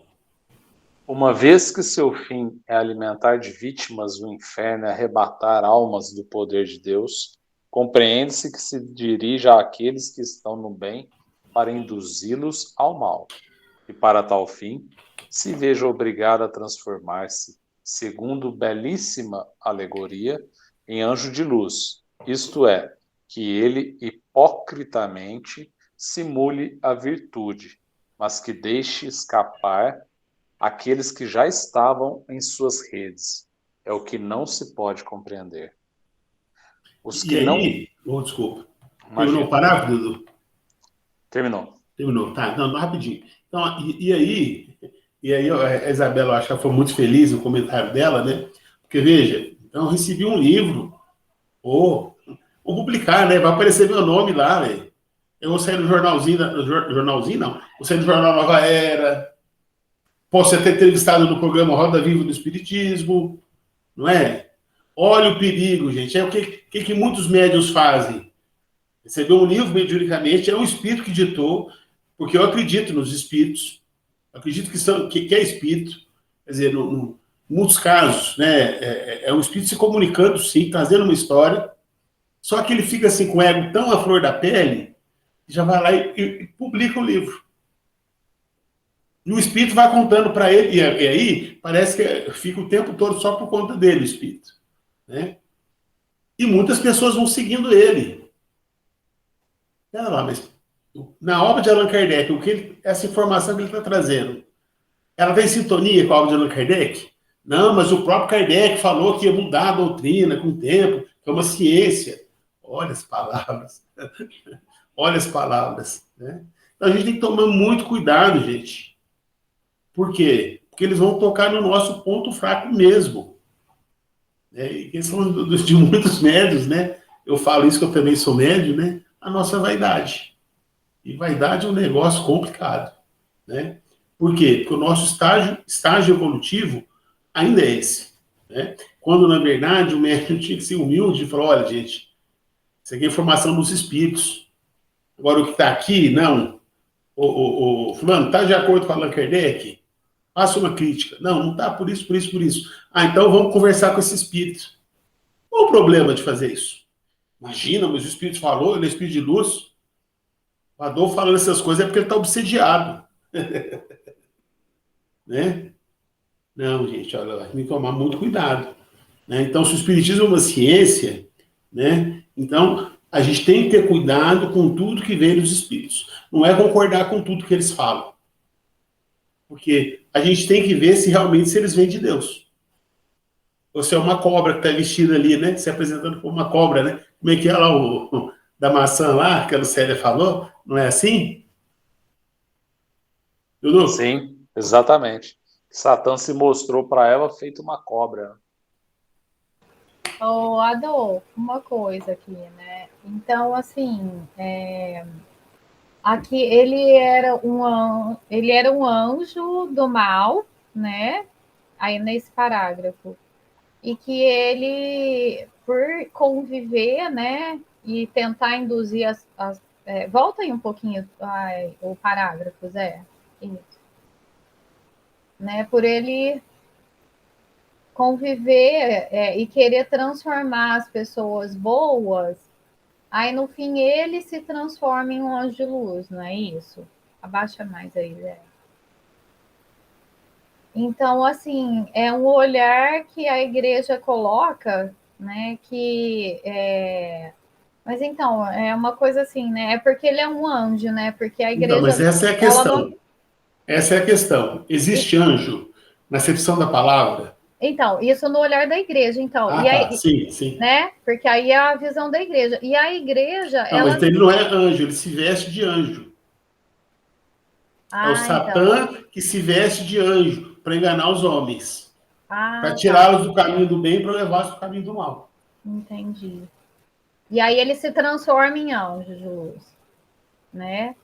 Uma vez que seu fim é alimentar de vítimas o inferno e arrebatar almas do poder de Deus, compreende-se que se dirige àqueles que estão no bem para induzi-los ao mal, e para tal fim se veja obrigado a transformar-se, segundo belíssima alegoria, em anjo de luz, isto é, que ele hipocritamente simule a virtude, mas que deixe escapar aqueles que já estavam em suas redes. É o que não se pode compreender. Os que E não... aí, desculpa, terminou Imagina. o parágrafo, Dudu? Terminou. Terminou, tá, não, rapidinho. Então, e aí a Isabela, eu acho que ela foi muito feliz no comentário dela, né? Porque, veja, então eu recebi um livro, vou publicar, né? Vai aparecer meu nome lá, né? Eu vou sair no jornalzinho, jornalzinho não, vou sair no Jornal Nova Era, posso ser entrevistado no programa Roda Viva do Espiritismo, não é? Olha o perigo, gente. É o que muitos médiuns fazem. Receber um livro mediunicamente, é o espírito que ditou, porque eu acredito nos espíritos, acredito que é espírito, quer dizer, em muitos casos, né, é um espírito se comunicando, sim, trazendo uma história, só que ele fica assim com o ego tão à flor da pele, que já vai lá e publica o livro. E o espírito vai contando para ele, e aí parece que fica o tempo todo só por conta dele, o espírito, né? E muitas pessoas vão seguindo ele. Pera lá, mas na obra de Allan Kardec, essa informação que ele está trazendo, ela está em sintonia com a obra de Allan Kardec? Não, mas o próprio Kardec falou que ia mudar a doutrina com o tempo, que é uma ciência. Olha as palavras. Olha as palavras. Né? Então a gente tem que tomar muito cuidado, gente. Por quê? Porque eles vão tocar no nosso ponto fraco mesmo. E questão de muitos médios, né? Eu falo isso que eu também sou médio, né? A nossa vaidade. E vaidade é um negócio complicado, né? Por quê? Porque o nosso estágio evolutivo ainda é esse, né? Quando, na verdade, o médium tinha que ser humilde e falar, olha, gente, isso aqui é informação dos espíritos. Agora, o que está aqui, não. O fulano, está de acordo com Allan Kardec? Faça uma crítica. Não está por isso, por isso, por isso. Então vamos conversar com esse espírito. Qual o problema de fazer isso? Imagina, mas o espírito falou, ele é espírito de luz. O Adolfo falando essas coisas é porque ele está obsediado. Né? Não, gente, olha, tem que tomar muito cuidado. Né? Então, se o espiritismo é uma ciência, né? Então a gente tem que ter cuidado com tudo que vem dos espíritos. Não é concordar com tudo que eles falam. Porque a gente tem que ver se realmente se eles vêm de Deus. Ou se é uma cobra que está vestida ali, né? Se apresentando como uma cobra, né? Como é que é lá da maçã lá, que a Lucélia falou? Não é assim? Dudu? Sim, exatamente. Satã se mostrou para ela feito uma cobra. Ô, Adolfo, uma coisa aqui, né? Então, assim, aqui ele era um anjo do mal, né? Aí nesse parágrafo. E que ele, por conviver, né? E tentar induzir volta aí um pouquinho o parágrafo, Zé. Isso. Né? Por ele conviver e querer transformar as pessoas boas, aí no fim ele se transforma em um anjo de luz, não é isso? Abaixa mais aí, Zé. Então, assim, é um olhar que a igreja coloca, né? Mas então, é uma coisa assim, né? É porque ele é um anjo, né? Porque a igreja. Então, mas essa é a questão. Não... Essa é a questão. Existe anjo na acepção da palavra? Então, isso no olhar da igreja, então. Tá. Sim, sim. Né? Porque aí é a visão da igreja. E a igreja. Não, mas ele não é anjo, ele se veste de anjo. É o Satã que se veste de anjo para enganar os homens. Para tirá-los do caminho do bem para levá-los para o caminho do mal. Entendi. E aí ele se transforma em anjo de luz. Né?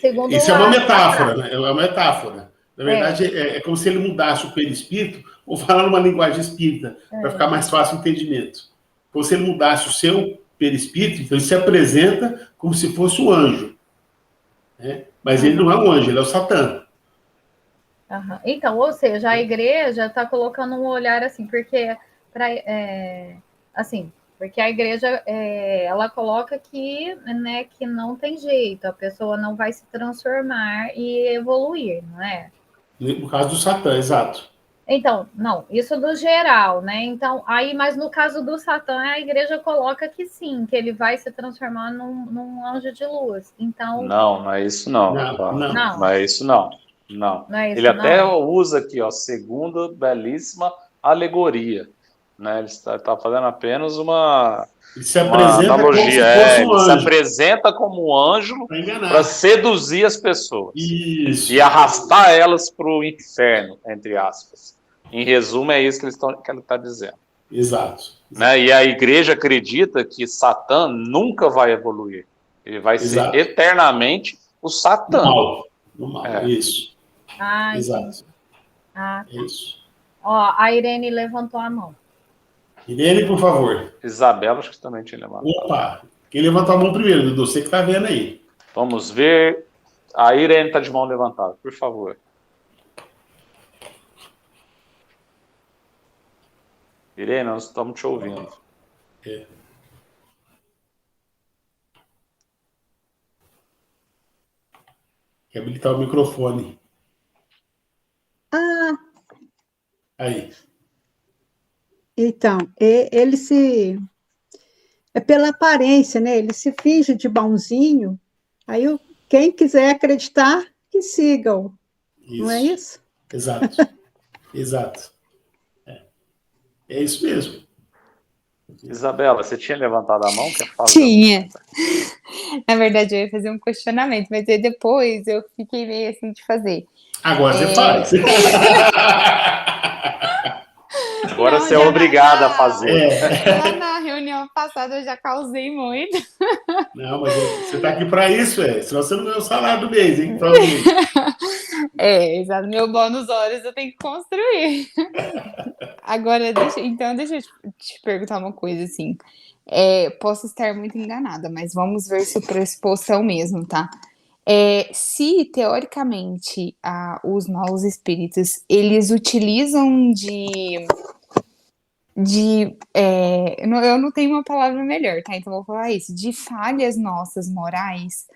Segundo isso é uma metáfora, né? É uma metáfora. Na verdade, é como se ele mudasse o perispírito, ou falar numa linguagem espírita, para ficar mais fácil o entendimento. Como se ele mudasse o seu perispírito, então ele se apresenta como se fosse um anjo. Né? Mas ele não é um anjo, ele é o Satã. Então, ou seja, a igreja está colocando um olhar assim, porque assim, Porque a igreja, ela coloca que, né, que não tem jeito, a pessoa não vai se transformar e evoluir, não é? No caso do Satã, exato. Então, não, isso do geral, né? Então, aí, mas no caso do Satã, a igreja coloca que sim, que ele vai se transformar num anjo de luz. Então, Não é isso não. Não, Tá? não. Não é isso não. Não. não é isso, Ele até não? usa aqui, ó, segunda belíssima alegoria, né? Ele está fazendo apenas uma Ele se uma apresenta como se analogia. fosse um Ele se anjo, apresenta como um anjo para para enganar. seduzir as pessoas Isso. e arrastar elas para o inferno, entre aspas. Em resumo, é isso que ele está dizendo. Exato. Né? E a igreja acredita que Satã nunca vai evoluir. Ele vai Exato. ser eternamente o Satã. No mal, É. isso. Ah, Exato. Ah, É isso. ó, a Irene levantou a mão. Irene, por favor. Isabela, acho que também tinha levantado. Opa, quem levantou a mão primeiro, Dudu? Você que está vendo aí. Vamos ver. A Irene está de mão levantada, por favor. Irene, nós estamos te ouvindo. Quer habilitar o microfone. Ah, Aí. então, ele se... É pela aparência, né? Ele se finge de bonzinho. Aí, quem quiser acreditar, que sigam. Isso. Não é isso? Exato. Exato. É isso mesmo. Isabela, você tinha levantado a mão? Quer falar? Tinha. Na verdade, eu ia fazer um questionamento, mas aí depois eu fiquei meio assim de fazer. Agora você faz. Agora Não, você é já obrigada a fazer. Lá na reunião passada eu já causei muito. Não, mas você está aqui para isso, senão você não ganha o salário do mês, hein? Provavelmente. Exato. Meu bônus horas eu tenho que construir. Agora, deixa eu te perguntar uma coisa, assim. Posso estar muito enganada, mas vamos ver se o pressuposto é o mesmo, tá? Se, teoricamente, os maus espíritos, eles utilizam eu não tenho uma palavra melhor, tá? Então, eu vou falar isso. De falhas nossas morais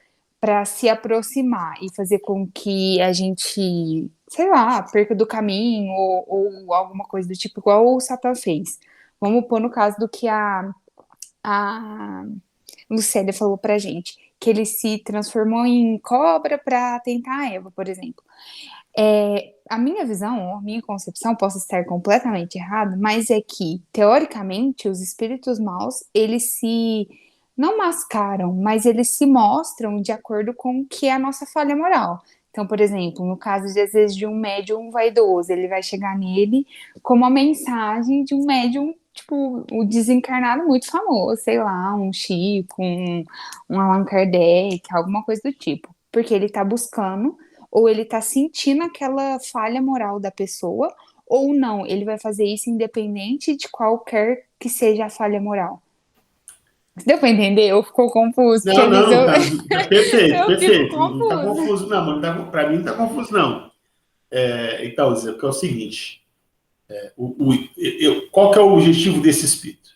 para se aproximar e fazer com que a gente, sei lá, perca do caminho ou alguma coisa do tipo, igual o Satã fez. Vamos pôr no caso do que a Lucélia falou pra gente, que ele se transformou em cobra para tentar a Eva, por exemplo. A minha visão, a minha concepção, posso estar completamente errado, mas é que, teoricamente, os espíritos maus, eles se não mascaram, mas eles se mostram de acordo com o que é a nossa falha moral. Então, por exemplo, no caso de, às vezes, de um médium vaidoso, ele vai chegar nele com uma mensagem de um médium, tipo, o desencarnado muito famoso, sei lá, um Chico, um Allan Kardec, alguma coisa do tipo. Porque ele tá buscando ou ele tá sentindo aquela falha moral da pessoa, ou não, ele vai fazer isso independente de qualquer que seja a falha moral. Deu pra entender? Ou ficou confuso? Não, tá perfeito, eu perfeito. fico Não tá confuso. confuso, não, mas para mim não tá confuso, não. Então, Zé, porque é o seguinte, qual que é o objetivo desse espírito?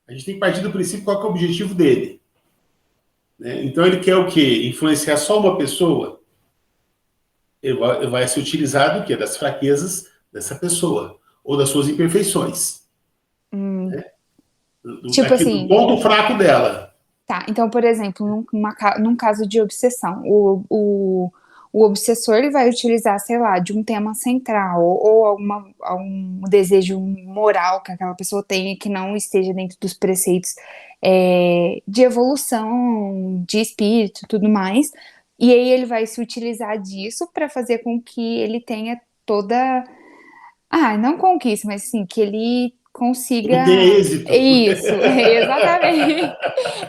A gente tem que partir do princípio qual que é o objetivo dele. Né? Então, ele quer o quê? Influenciar só uma pessoa? Ele vai se utilizar do quê? Das fraquezas dessa pessoa, ou das suas imperfeições. Né? Tipo assim, do ponto fraco dela. Tá, então, por exemplo, num caso de obsessão, o obsessor ele vai utilizar, sei lá, de um tema central ou algum desejo moral que aquela pessoa tenha que não esteja dentro dos preceitos de evolução, de espírito e tudo mais. E aí ele vai se utilizar disso para fazer com que ele tenha toda... não conquista, mas assim, que ele consiga... Ele tem êxito. Isso, exatamente.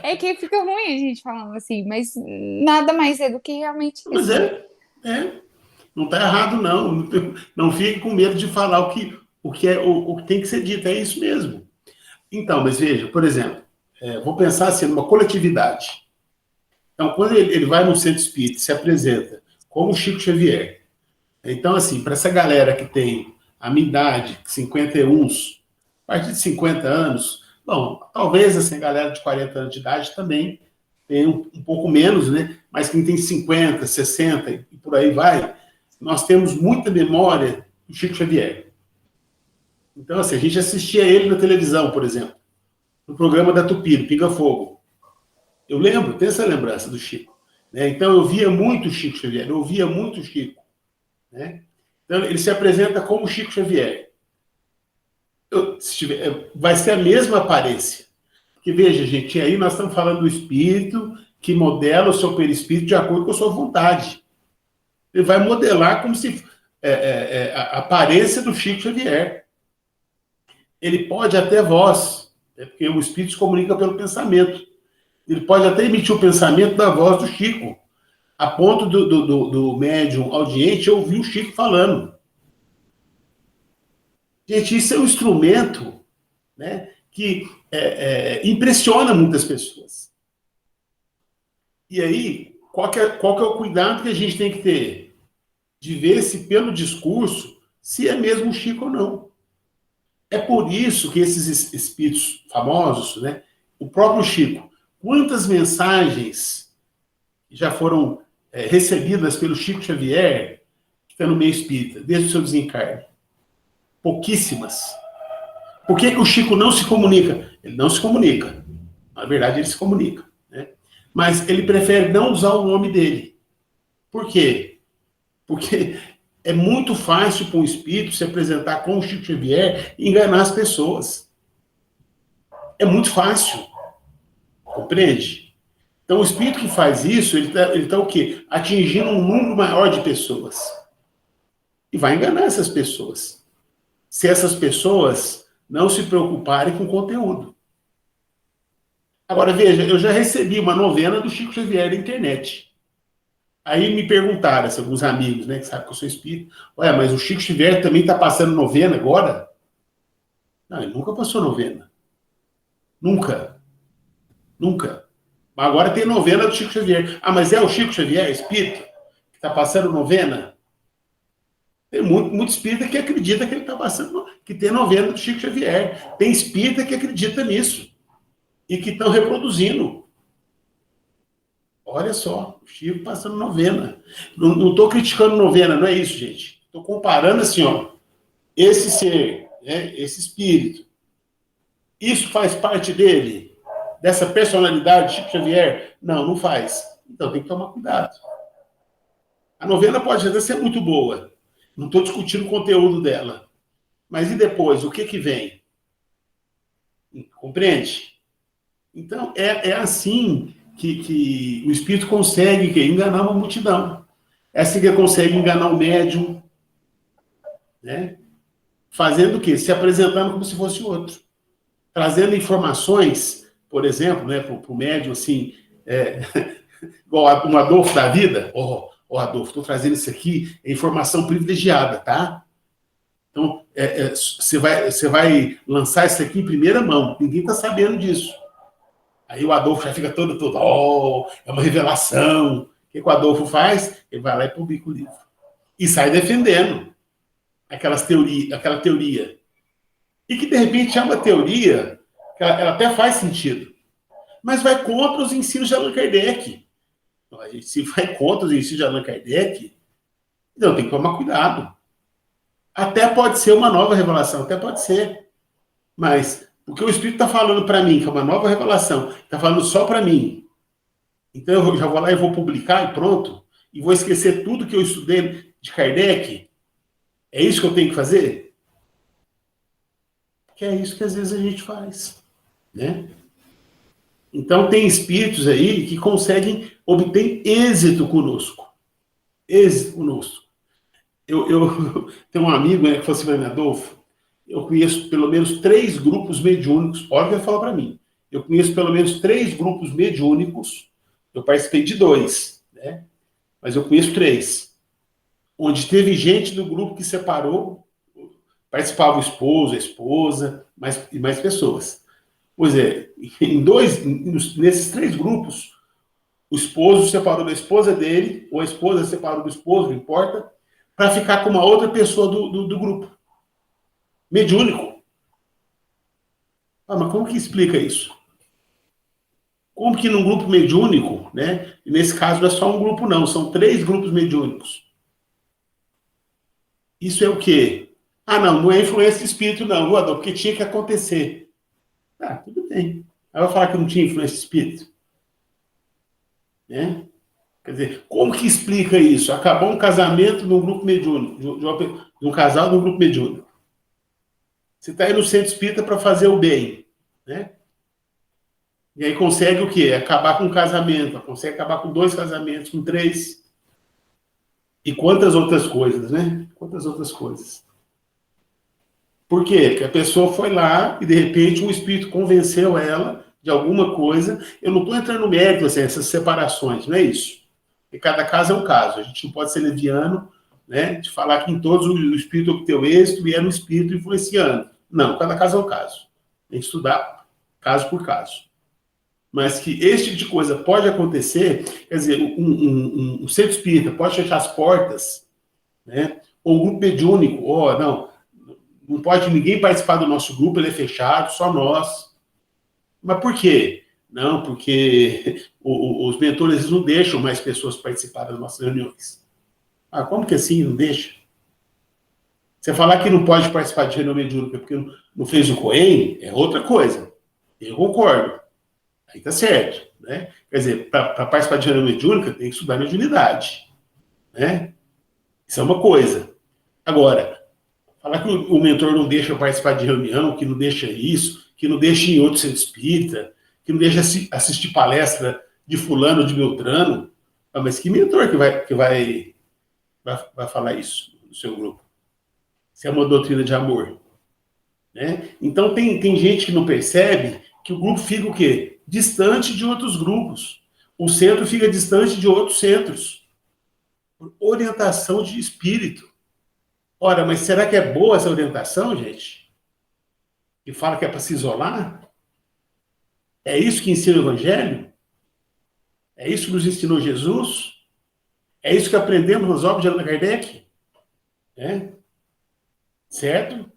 É que fica ruim a gente falando assim, mas nada mais é do que realmente Mas isso. não está errado, não. Não fique com medo de falar o que tem que ser dito, é isso mesmo. Então, mas veja, por exemplo, vou pensar assim, numa coletividade. Então, quando ele vai no centro espírita e se apresenta como Chico Xavier, então, assim, para essa galera que tem a minha idade, 51, a partir de 50 anos, Bom, talvez assim, a galera de 40 anos de idade também tenha um pouco menos, né? Mas quem tem 50, 60 e por aí vai, nós temos muita memória do Chico Xavier. Então, assim, a gente assistia ele na televisão, por exemplo, no programa da Tupi, do Pinga Fogo. Eu lembro, tenho essa lembrança do Chico. Né? Então, eu via muito o Chico Xavier, eu ouvia muito o Chico. Né? Então, ele se apresenta como Chico Xavier. Vai ser a mesma aparência. Porque, veja, gente, aí nós estamos falando do espírito que modela o seu perispírito de acordo com a sua vontade. Ele vai modelar como se a aparência do Chico Xavier. Ele pode até voz, porque o espírito se comunica pelo pensamento. Ele pode até emitir o pensamento da voz do Chico, a ponto do médium audiente ouvir o Chico falando. Gente, isso é um instrumento, né, que impressiona muitas pessoas. E aí, qual que é o cuidado que a gente tem que ter? De ver se pelo discurso, se é mesmo o Chico ou não. É por isso que esses espíritos famosos, né, o próprio Chico, quantas mensagens já foram recebidas pelo Chico Xavier, que está no meio espírita, desde o seu desencarne? Pouquíssimas. Por que o Chico não se comunica? Ele não se comunica. Na verdade, ele se comunica. Né? Mas ele prefere não usar o nome dele. Por quê? Porque é muito fácil para um espírito se apresentar com o Chico Xavier e enganar as pessoas. É muito fácil. Compreende? Então, o espírito que faz isso, ele tá o quê? Atingindo um número maior de pessoas. E vai enganar essas pessoas. Se essas pessoas não se preocuparem com o conteúdo. Agora, veja, eu já recebi uma novena do Chico Xavier na internet. Aí me perguntaram, alguns amigos, né, que sabem que eu sou espírita, ué, mas o Chico Xavier também está passando novena agora? Não, ele nunca passou novena. Nunca. Nunca. Mas agora tem novena do Chico Xavier. Ah, mas é o Chico Xavier, espírita, que está passando novena? Tem muito espírita que acredita que ele está passando, que tem novena do Chico Xavier. Tem espírita que acredita nisso. E que estão reproduzindo. Olha só, o Chico passando novena. Não estou criticando novena, não é isso, gente. Estou comparando assim, ó, esse ser, né, esse espírito. Isso faz parte dele? Dessa personalidade de Chico Xavier? Não, não faz. Então tem que tomar cuidado. A novena pode até ser muito boa. Não estou discutindo o conteúdo dela. Mas e depois? O que vem? Compreende? Então, é assim que o espírito consegue enganar uma multidão. É assim que consegue enganar o médium. Né? Fazendo o quê? Se apresentando como se fosse outro. Trazendo informações, por exemplo, né, para o médium, assim, igual um Adolfo da vida. Adolfo, estou trazendo isso aqui, é informação privilegiada, tá? Então, você vai lançar isso aqui em primeira mão. Ninguém está sabendo disso. Aí o Adolfo já fica todo, é uma revelação. O que o Adolfo faz? Ele vai lá e publica o livro. E sai defendendo aquela teoria. E que, de repente, é uma teoria que ela até faz sentido. Mas vai contra os ensinos de Allan Kardec. Se vai contra os ensinos de Allan Kardec, então tem que tomar cuidado. Até pode ser uma nova revelação, até pode ser. Mas, porque o Espírito está falando para mim, que é uma nova revelação, está falando só para mim. Então eu já vou lá e vou publicar e pronto. E vou esquecer tudo que eu estudei de Kardec. É isso que eu tenho que fazer? Que é isso que às vezes a gente faz. Né? Então tem espíritos aí que conseguem obter êxito conosco. Êxito conosco. Eu tenho um amigo, né, que falou assim para mim, Adolfo, eu conheço pelo menos 3 grupos mediúnicos, olha o que ele falou para mim, eu conheço pelo menos 3 grupos mediúnicos, eu participei de 2, né, mas eu conheço 3, onde teve gente do grupo que separou, participava o esposo, a esposa, e mais pessoas. Pois é, nesses 3 grupos, o esposo separou da esposa dele, ou a esposa separou do esposo, não importa, para ficar com uma outra pessoa do grupo. Mediúnico. Ah, mas como que explica isso? Como que num grupo mediúnico, né? E nesse caso não é só um grupo, não, são 3 grupos mediúnicos. Isso é o quê? Ah, não é influência de espírito, não, voador, porque tinha que acontecer. Ah, tudo bem. Aí vai falar que não tinha influência de espírito? Né? Quer dizer, como que explica isso? Acabou um casamento num grupo mediúnico, de um casal num grupo mediúnico. Você está aí no centro espírita para fazer o bem, né? E aí consegue o quê? Acabar com um casamento, consegue acabar com 2 casamentos, com 3. E quantas outras coisas, né? Quantas outras coisas. Por quê? Porque a pessoa foi lá e, de repente, um espírito convenceu ela de alguma coisa. Eu não estou entrando no mérito, assim, essas separações, não é isso. Porque cada caso é um caso. A gente não pode ser leviano, né, de falar que em todos o espírito obteu êxito e era um espírito influenciando. Não, cada caso é um caso. Tem que estudar caso por caso. Mas que esse tipo de coisa pode acontecer, quer dizer, um centro espírita pode fechar as portas, né? Ou um grupo mediúnico, não pode ninguém participar do nosso grupo, ele é fechado, só nós. Mas por quê? Não, porque os mentores eles não deixam mais pessoas participar das nossas reuniões. Ah, como que assim não deixa? Você falar que não pode participar de reunião mediúnica porque não fez o Cohen, é outra coisa. Eu concordo. Aí tá certo, né? Quer dizer, para participar de reunião mediúnica, tem que estudar mediunidade, né? Isso é uma coisa. Agora, falar que o mentor não deixa participar de reunião, que não deixa isso, que não deixa ir em outro centro espírita, que não deixa assistir palestra de fulano, de Beltrano, mas que mentor que vai falar isso no seu grupo? Se é uma doutrina de amor, né? Então tem gente que não percebe que o grupo fica o quê? Distante de outros grupos. O centro fica distante de outros centros. Por orientação de espírito. Ora, mas será que é boa essa orientação, gente? Que fala que é para se isolar? É isso que ensina o Evangelho? É isso que nos ensinou Jesus? É isso que aprendemos nas obras de Allan Kardec? É? Certo?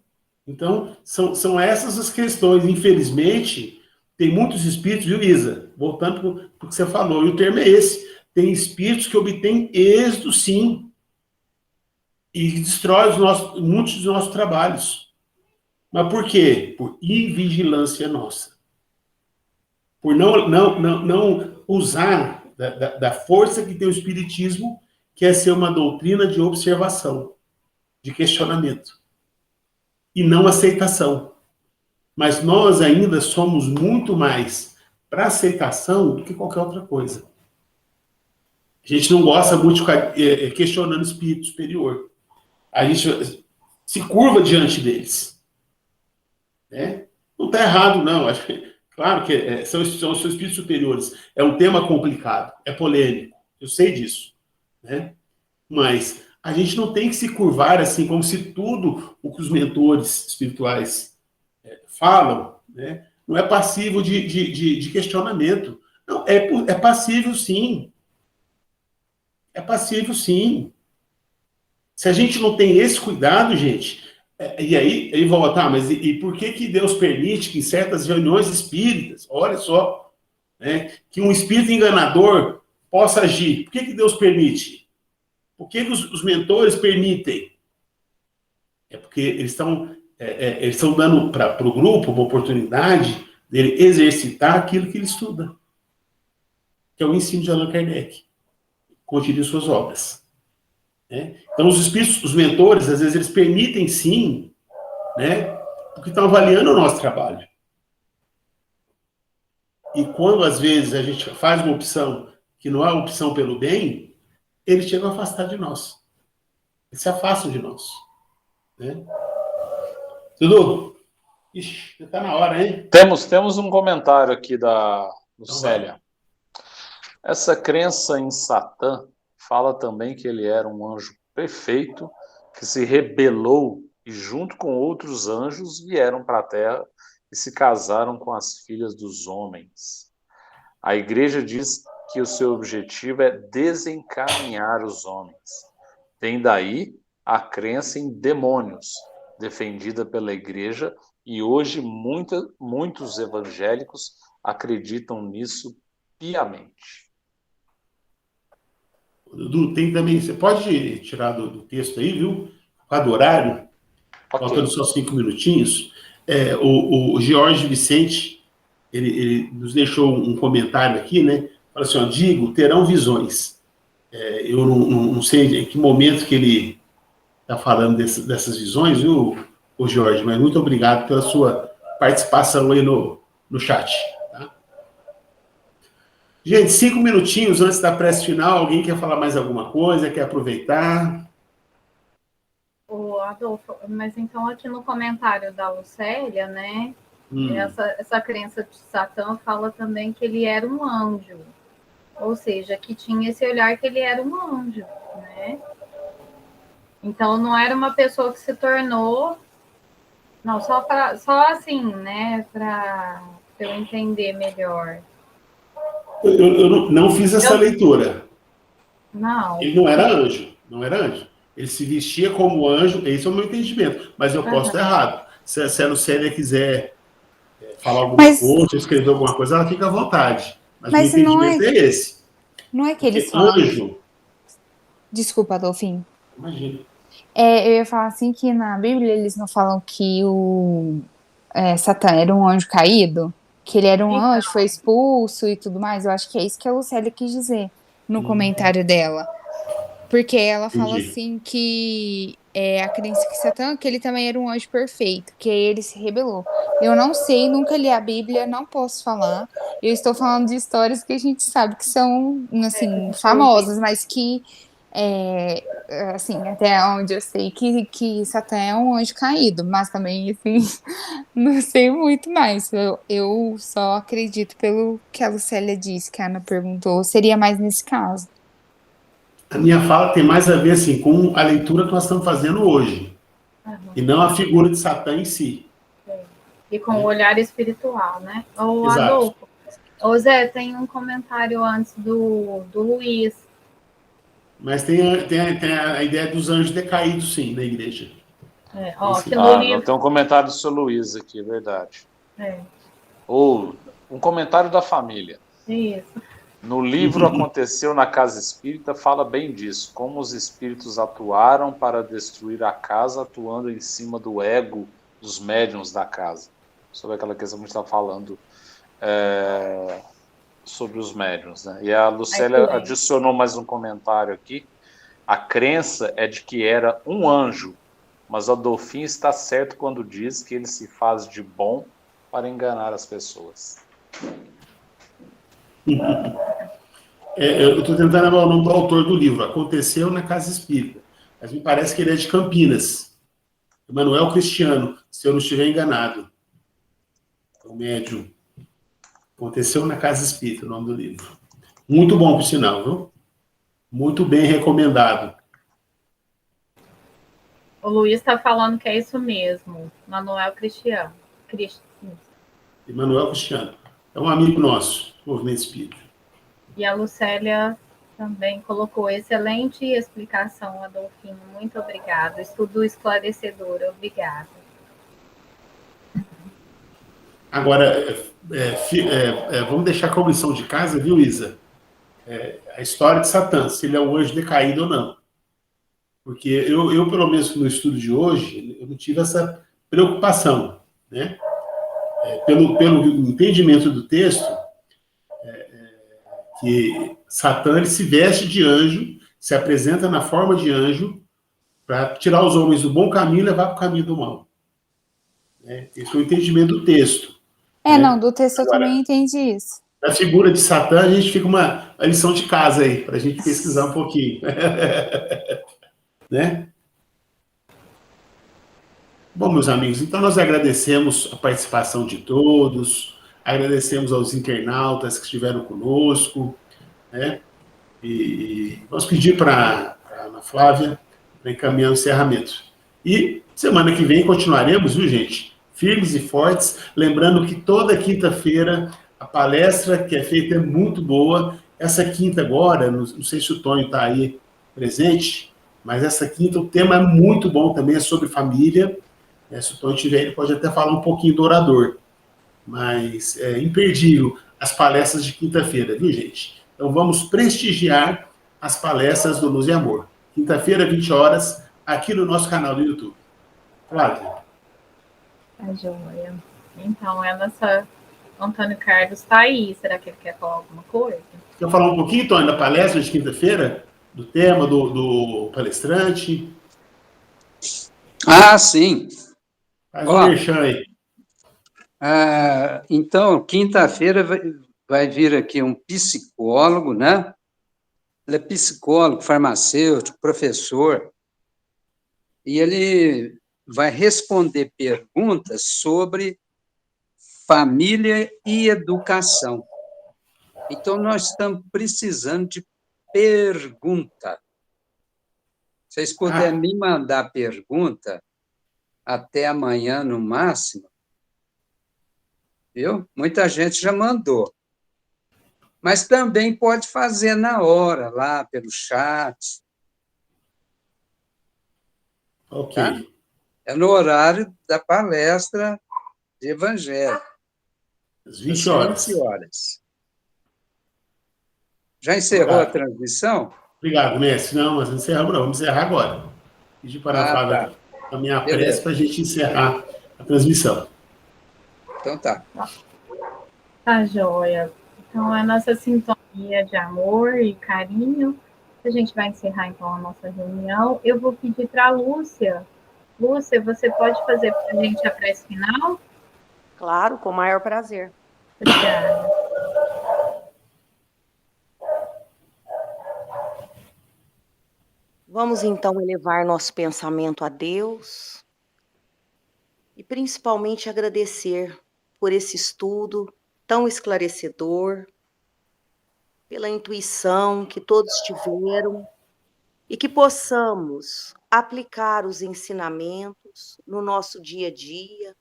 Então, são essas as questões. Infelizmente, tem muitos espíritos, viu, Isa? Voltando para o que você falou, e o termo é esse. Tem espíritos que obtêm êxito, sim, e destrói muitos dos nossos trabalhos. Mas por quê? Por invigilância nossa. Por não usar da força que tem o Espiritismo, que é ser uma doutrina de observação, de questionamento, e não aceitação. Mas nós ainda somos muito mais para aceitação do que qualquer outra coisa. A gente não gosta muito de ficar questionando o espírito superior. A gente se curva diante deles. Né? Não está errado, não. Claro que são os espíritos superiores. É um tema complicado, é polêmico. Eu sei disso. Né? Mas a gente não tem que se curvar assim, como se tudo o que os mentores espirituais falam, né, não é passível de questionamento. Não, é passível, sim. É passível, sim. Se a gente não tem esse cuidado, gente, e aí volta, mas e por que Deus permite que em certas reuniões espíritas, olha só, né, que um espírito enganador possa agir? Por que Deus permite? Por que os mentores permitem? É porque eles estão dando para o grupo uma oportunidade dele exercitar aquilo que ele estuda, que é o ensino de Allan Kardec, continue suas obras. Né? Então, os espíritos, os mentores, às vezes, eles permitem sim, né, porque estão avaliando o nosso trabalho. E quando, às vezes, a gente faz uma opção que não é uma opção pelo bem, eles chegam a afastar de nós. Eles se afastam de nós. Né? Tudo? Ixi, já está na hora, hein? Temos um comentário aqui do Então, Célia. Essa crença em Satã fala também que ele era um anjo perfeito que se rebelou e junto com outros anjos vieram para a Terra e se casaram com as filhas dos homens. A igreja diz que o seu objetivo é desencaminhar os homens. Tem daí a crença em demônios, defendida pela igreja E hoje muitos evangélicos acreditam nisso piamente. Dudu, tem também, você pode tirar do texto aí, viu? Por causa do horário, faltando só 5 minutinhos. O Jorge Vicente, ele nos deixou um comentário aqui, né? Fala assim, ó, digo, terão visões. Eu não sei em que momento que ele está falando dessas visões, viu, o Jorge? Mas muito obrigado pela sua participação aí no chat. Tá? Gente, 5 minutinhos antes da prece final. Alguém quer falar mais alguma coisa? Quer aproveitar? Ô, Adolfo, mas então aqui no comentário da Lucélia, né? Essa crença de Satã fala também que ele era um anjo. Ou seja, que tinha esse olhar que ele era um anjo, né? Então, não era uma pessoa que se tornou... Não, só assim, né? Para eu entender melhor. Eu não fiz essa leitura. Não. Ele não era anjo. Não era anjo. Ele se vestia como anjo. Esse é o meu entendimento. Mas eu posso estar errado. Se a Lucélia quiser falar alguma coisa, escrever alguma coisa, ela fica à vontade. Mas o entendimento é esse. Não é que eles falam... Anjo... Desculpa, Adolfinho. Imagina. Eu ia falar assim que na Bíblia eles não falam que o Satã era um anjo caído? Que ele era um anjo, foi expulso e tudo mais? Eu acho que é isso que a Lucélia quis dizer no comentário dela. Porque ela fala assim que a crença que Satã, que ele também era um anjo perfeito, que ele se rebelou. Eu não sei, nunca li a Bíblia, não posso falar. Eu estou falando de histórias que a gente sabe que são, assim, famosas, mas que, assim, até onde eu sei que Satã é um anjo caído, mas também, assim, não sei muito mais. Eu só acredito pelo que a Lucélia disse, que a Ana perguntou, seria mais nesse caso. A minha fala tem mais a ver assim, com a leitura que nós estamos fazendo hoje. E não a figura de Satã em si. E com o olhar espiritual, né? Ô, Adolfo, ô Zé, tem um comentário antes do Luiz. Mas tem a ideia dos anjos decaídos, sim, na igreja. Tem um comentário do seu Luiz aqui, é verdade. Ou um comentário da família. Isso. No livro Aconteceu na Casa Espírita, fala bem disso, como os espíritos atuaram para destruir a casa, atuando em cima do ego dos médiuns da casa. Sobre aquela questão que a gente está falando sobre os médiuns, né? E a Lucélia adicionou mais um comentário aqui. A crença é de que era um anjo, mas Adolfinho está certo quando diz que ele se faz de bom para enganar as pessoas. Eu estou tentando lembrar o nome do autor do livro. Aconteceu na Casa Espírita. Mas me parece que ele é de Campinas. Emanuel Cristiano, se eu não estiver enganado. O médium. Aconteceu na Casa Espírita, o nome do livro. Muito bom, por sinal, viu? Muito bem recomendado. O Luiz está falando que é isso mesmo. Emanuel Cristiano. Emanuel Cristiano. É um amigo nosso, do Movimento Espírita. E a Lucélia também colocou excelente explicação, Adolfinho. Muito obrigada. Estudo esclarecedor. Obrigada. Agora, vamos deixar como lição de casa, viu, Isa? A história de Satã, se ele é um anjo decaído ou não. Porque eu, pelo menos no estudo de hoje, eu não tive essa preocupação, né? Pelo entendimento do texto, que Satã ele se veste de anjo, se apresenta na forma de anjo, para tirar os homens do bom caminho e levar para o caminho do mal. Esse é o entendimento do texto. Não, do texto eu também entendi isso. A figura de Satã, a gente fica uma lição de casa aí, para a gente pesquisar um pouquinho. Né? Bom, meus amigos, então nós agradecemos a participação de todos, agradecemos aos internautas que estiveram conosco, né? E vamos pedir para a Ana Flávia para encaminhar o encerramento. E semana que vem continuaremos, viu, gente? Firmes e fortes, lembrando que toda quinta-feira a palestra que é feita é muito boa. Essa quinta agora, não sei se o Tonho está aí presente, mas essa quinta o tema é muito bom também, é sobre família. Se o Tom tiver, ele pode até falar um pouquinho do orador. Mas é imperdível as palestras de quinta-feira, viu, gente? Então vamos prestigiar as palestras do Luz e Amor. Quinta-feira, 20 horas, aqui no nosso canal do YouTube. Flávia. Tá joia. Então, Antônio Carlos está aí. Será que ele quer falar alguma coisa? Quer falar um pouquinho, Tony, da palestra de quinta-feira? Do tema, do palestrante? Ah, sim. Faz um merchan aí. Então, quinta-feira vai vir aqui um psicólogo, né? Ele é psicólogo, farmacêutico, professor, e ele vai responder perguntas sobre família e educação. Então, nós estamos precisando de pergunta. Se vocês puderem me mandar pergunta, até amanhã no máximo, viu? Muita gente já mandou. Mas também pode fazer na hora, lá pelo chat. Ok. Tá? É no horário da palestra de Evangelho. Às 20 horas. 20 horas. Já encerrou a transmissão? Obrigado, mestre. Não, mas não encerramos não. Vamos encerrar agora. Pedir para a Flávia a minha prece para a gente encerrar a transmissão. Então tá. Tá joia. Então, a nossa sintonia de amor e carinho. A gente vai encerrar, então, a nossa reunião. Eu vou pedir para a Lúcia. Lúcia, você pode fazer para a gente a prece final? Claro, com o maior prazer. Obrigada. Vamos, então, elevar nosso pensamento a Deus e, principalmente, agradecer por esse estudo tão esclarecedor, pela intuição que todos tiveram e que possamos aplicar os ensinamentos no nosso dia a dia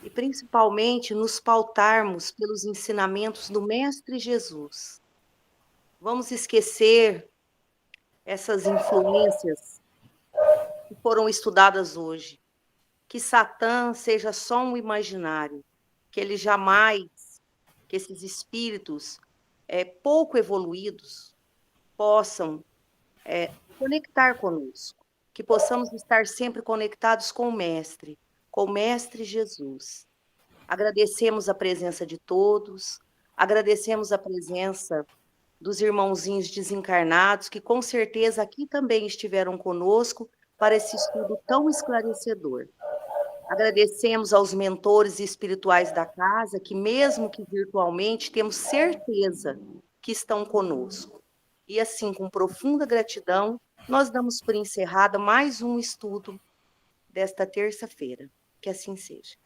e, principalmente, nos pautarmos pelos ensinamentos do Mestre Jesus. Vamos esquecer essas influências que foram estudadas hoje. Que Satã seja só um imaginário, que ele jamais, que esses espíritos pouco evoluídos possam conectar conosco, que possamos estar sempre conectados com o Mestre Jesus. Agradecemos a presença de todos, agradecemos a presença dos irmãozinhos desencarnados, que com certeza aqui também estiveram conosco para esse estudo tão esclarecedor. Agradecemos aos mentores espirituais da casa, que mesmo que virtualmente, temos certeza que estão conosco. E assim, com profunda gratidão, nós damos por encerrada mais um estudo desta terça-feira. Que assim seja.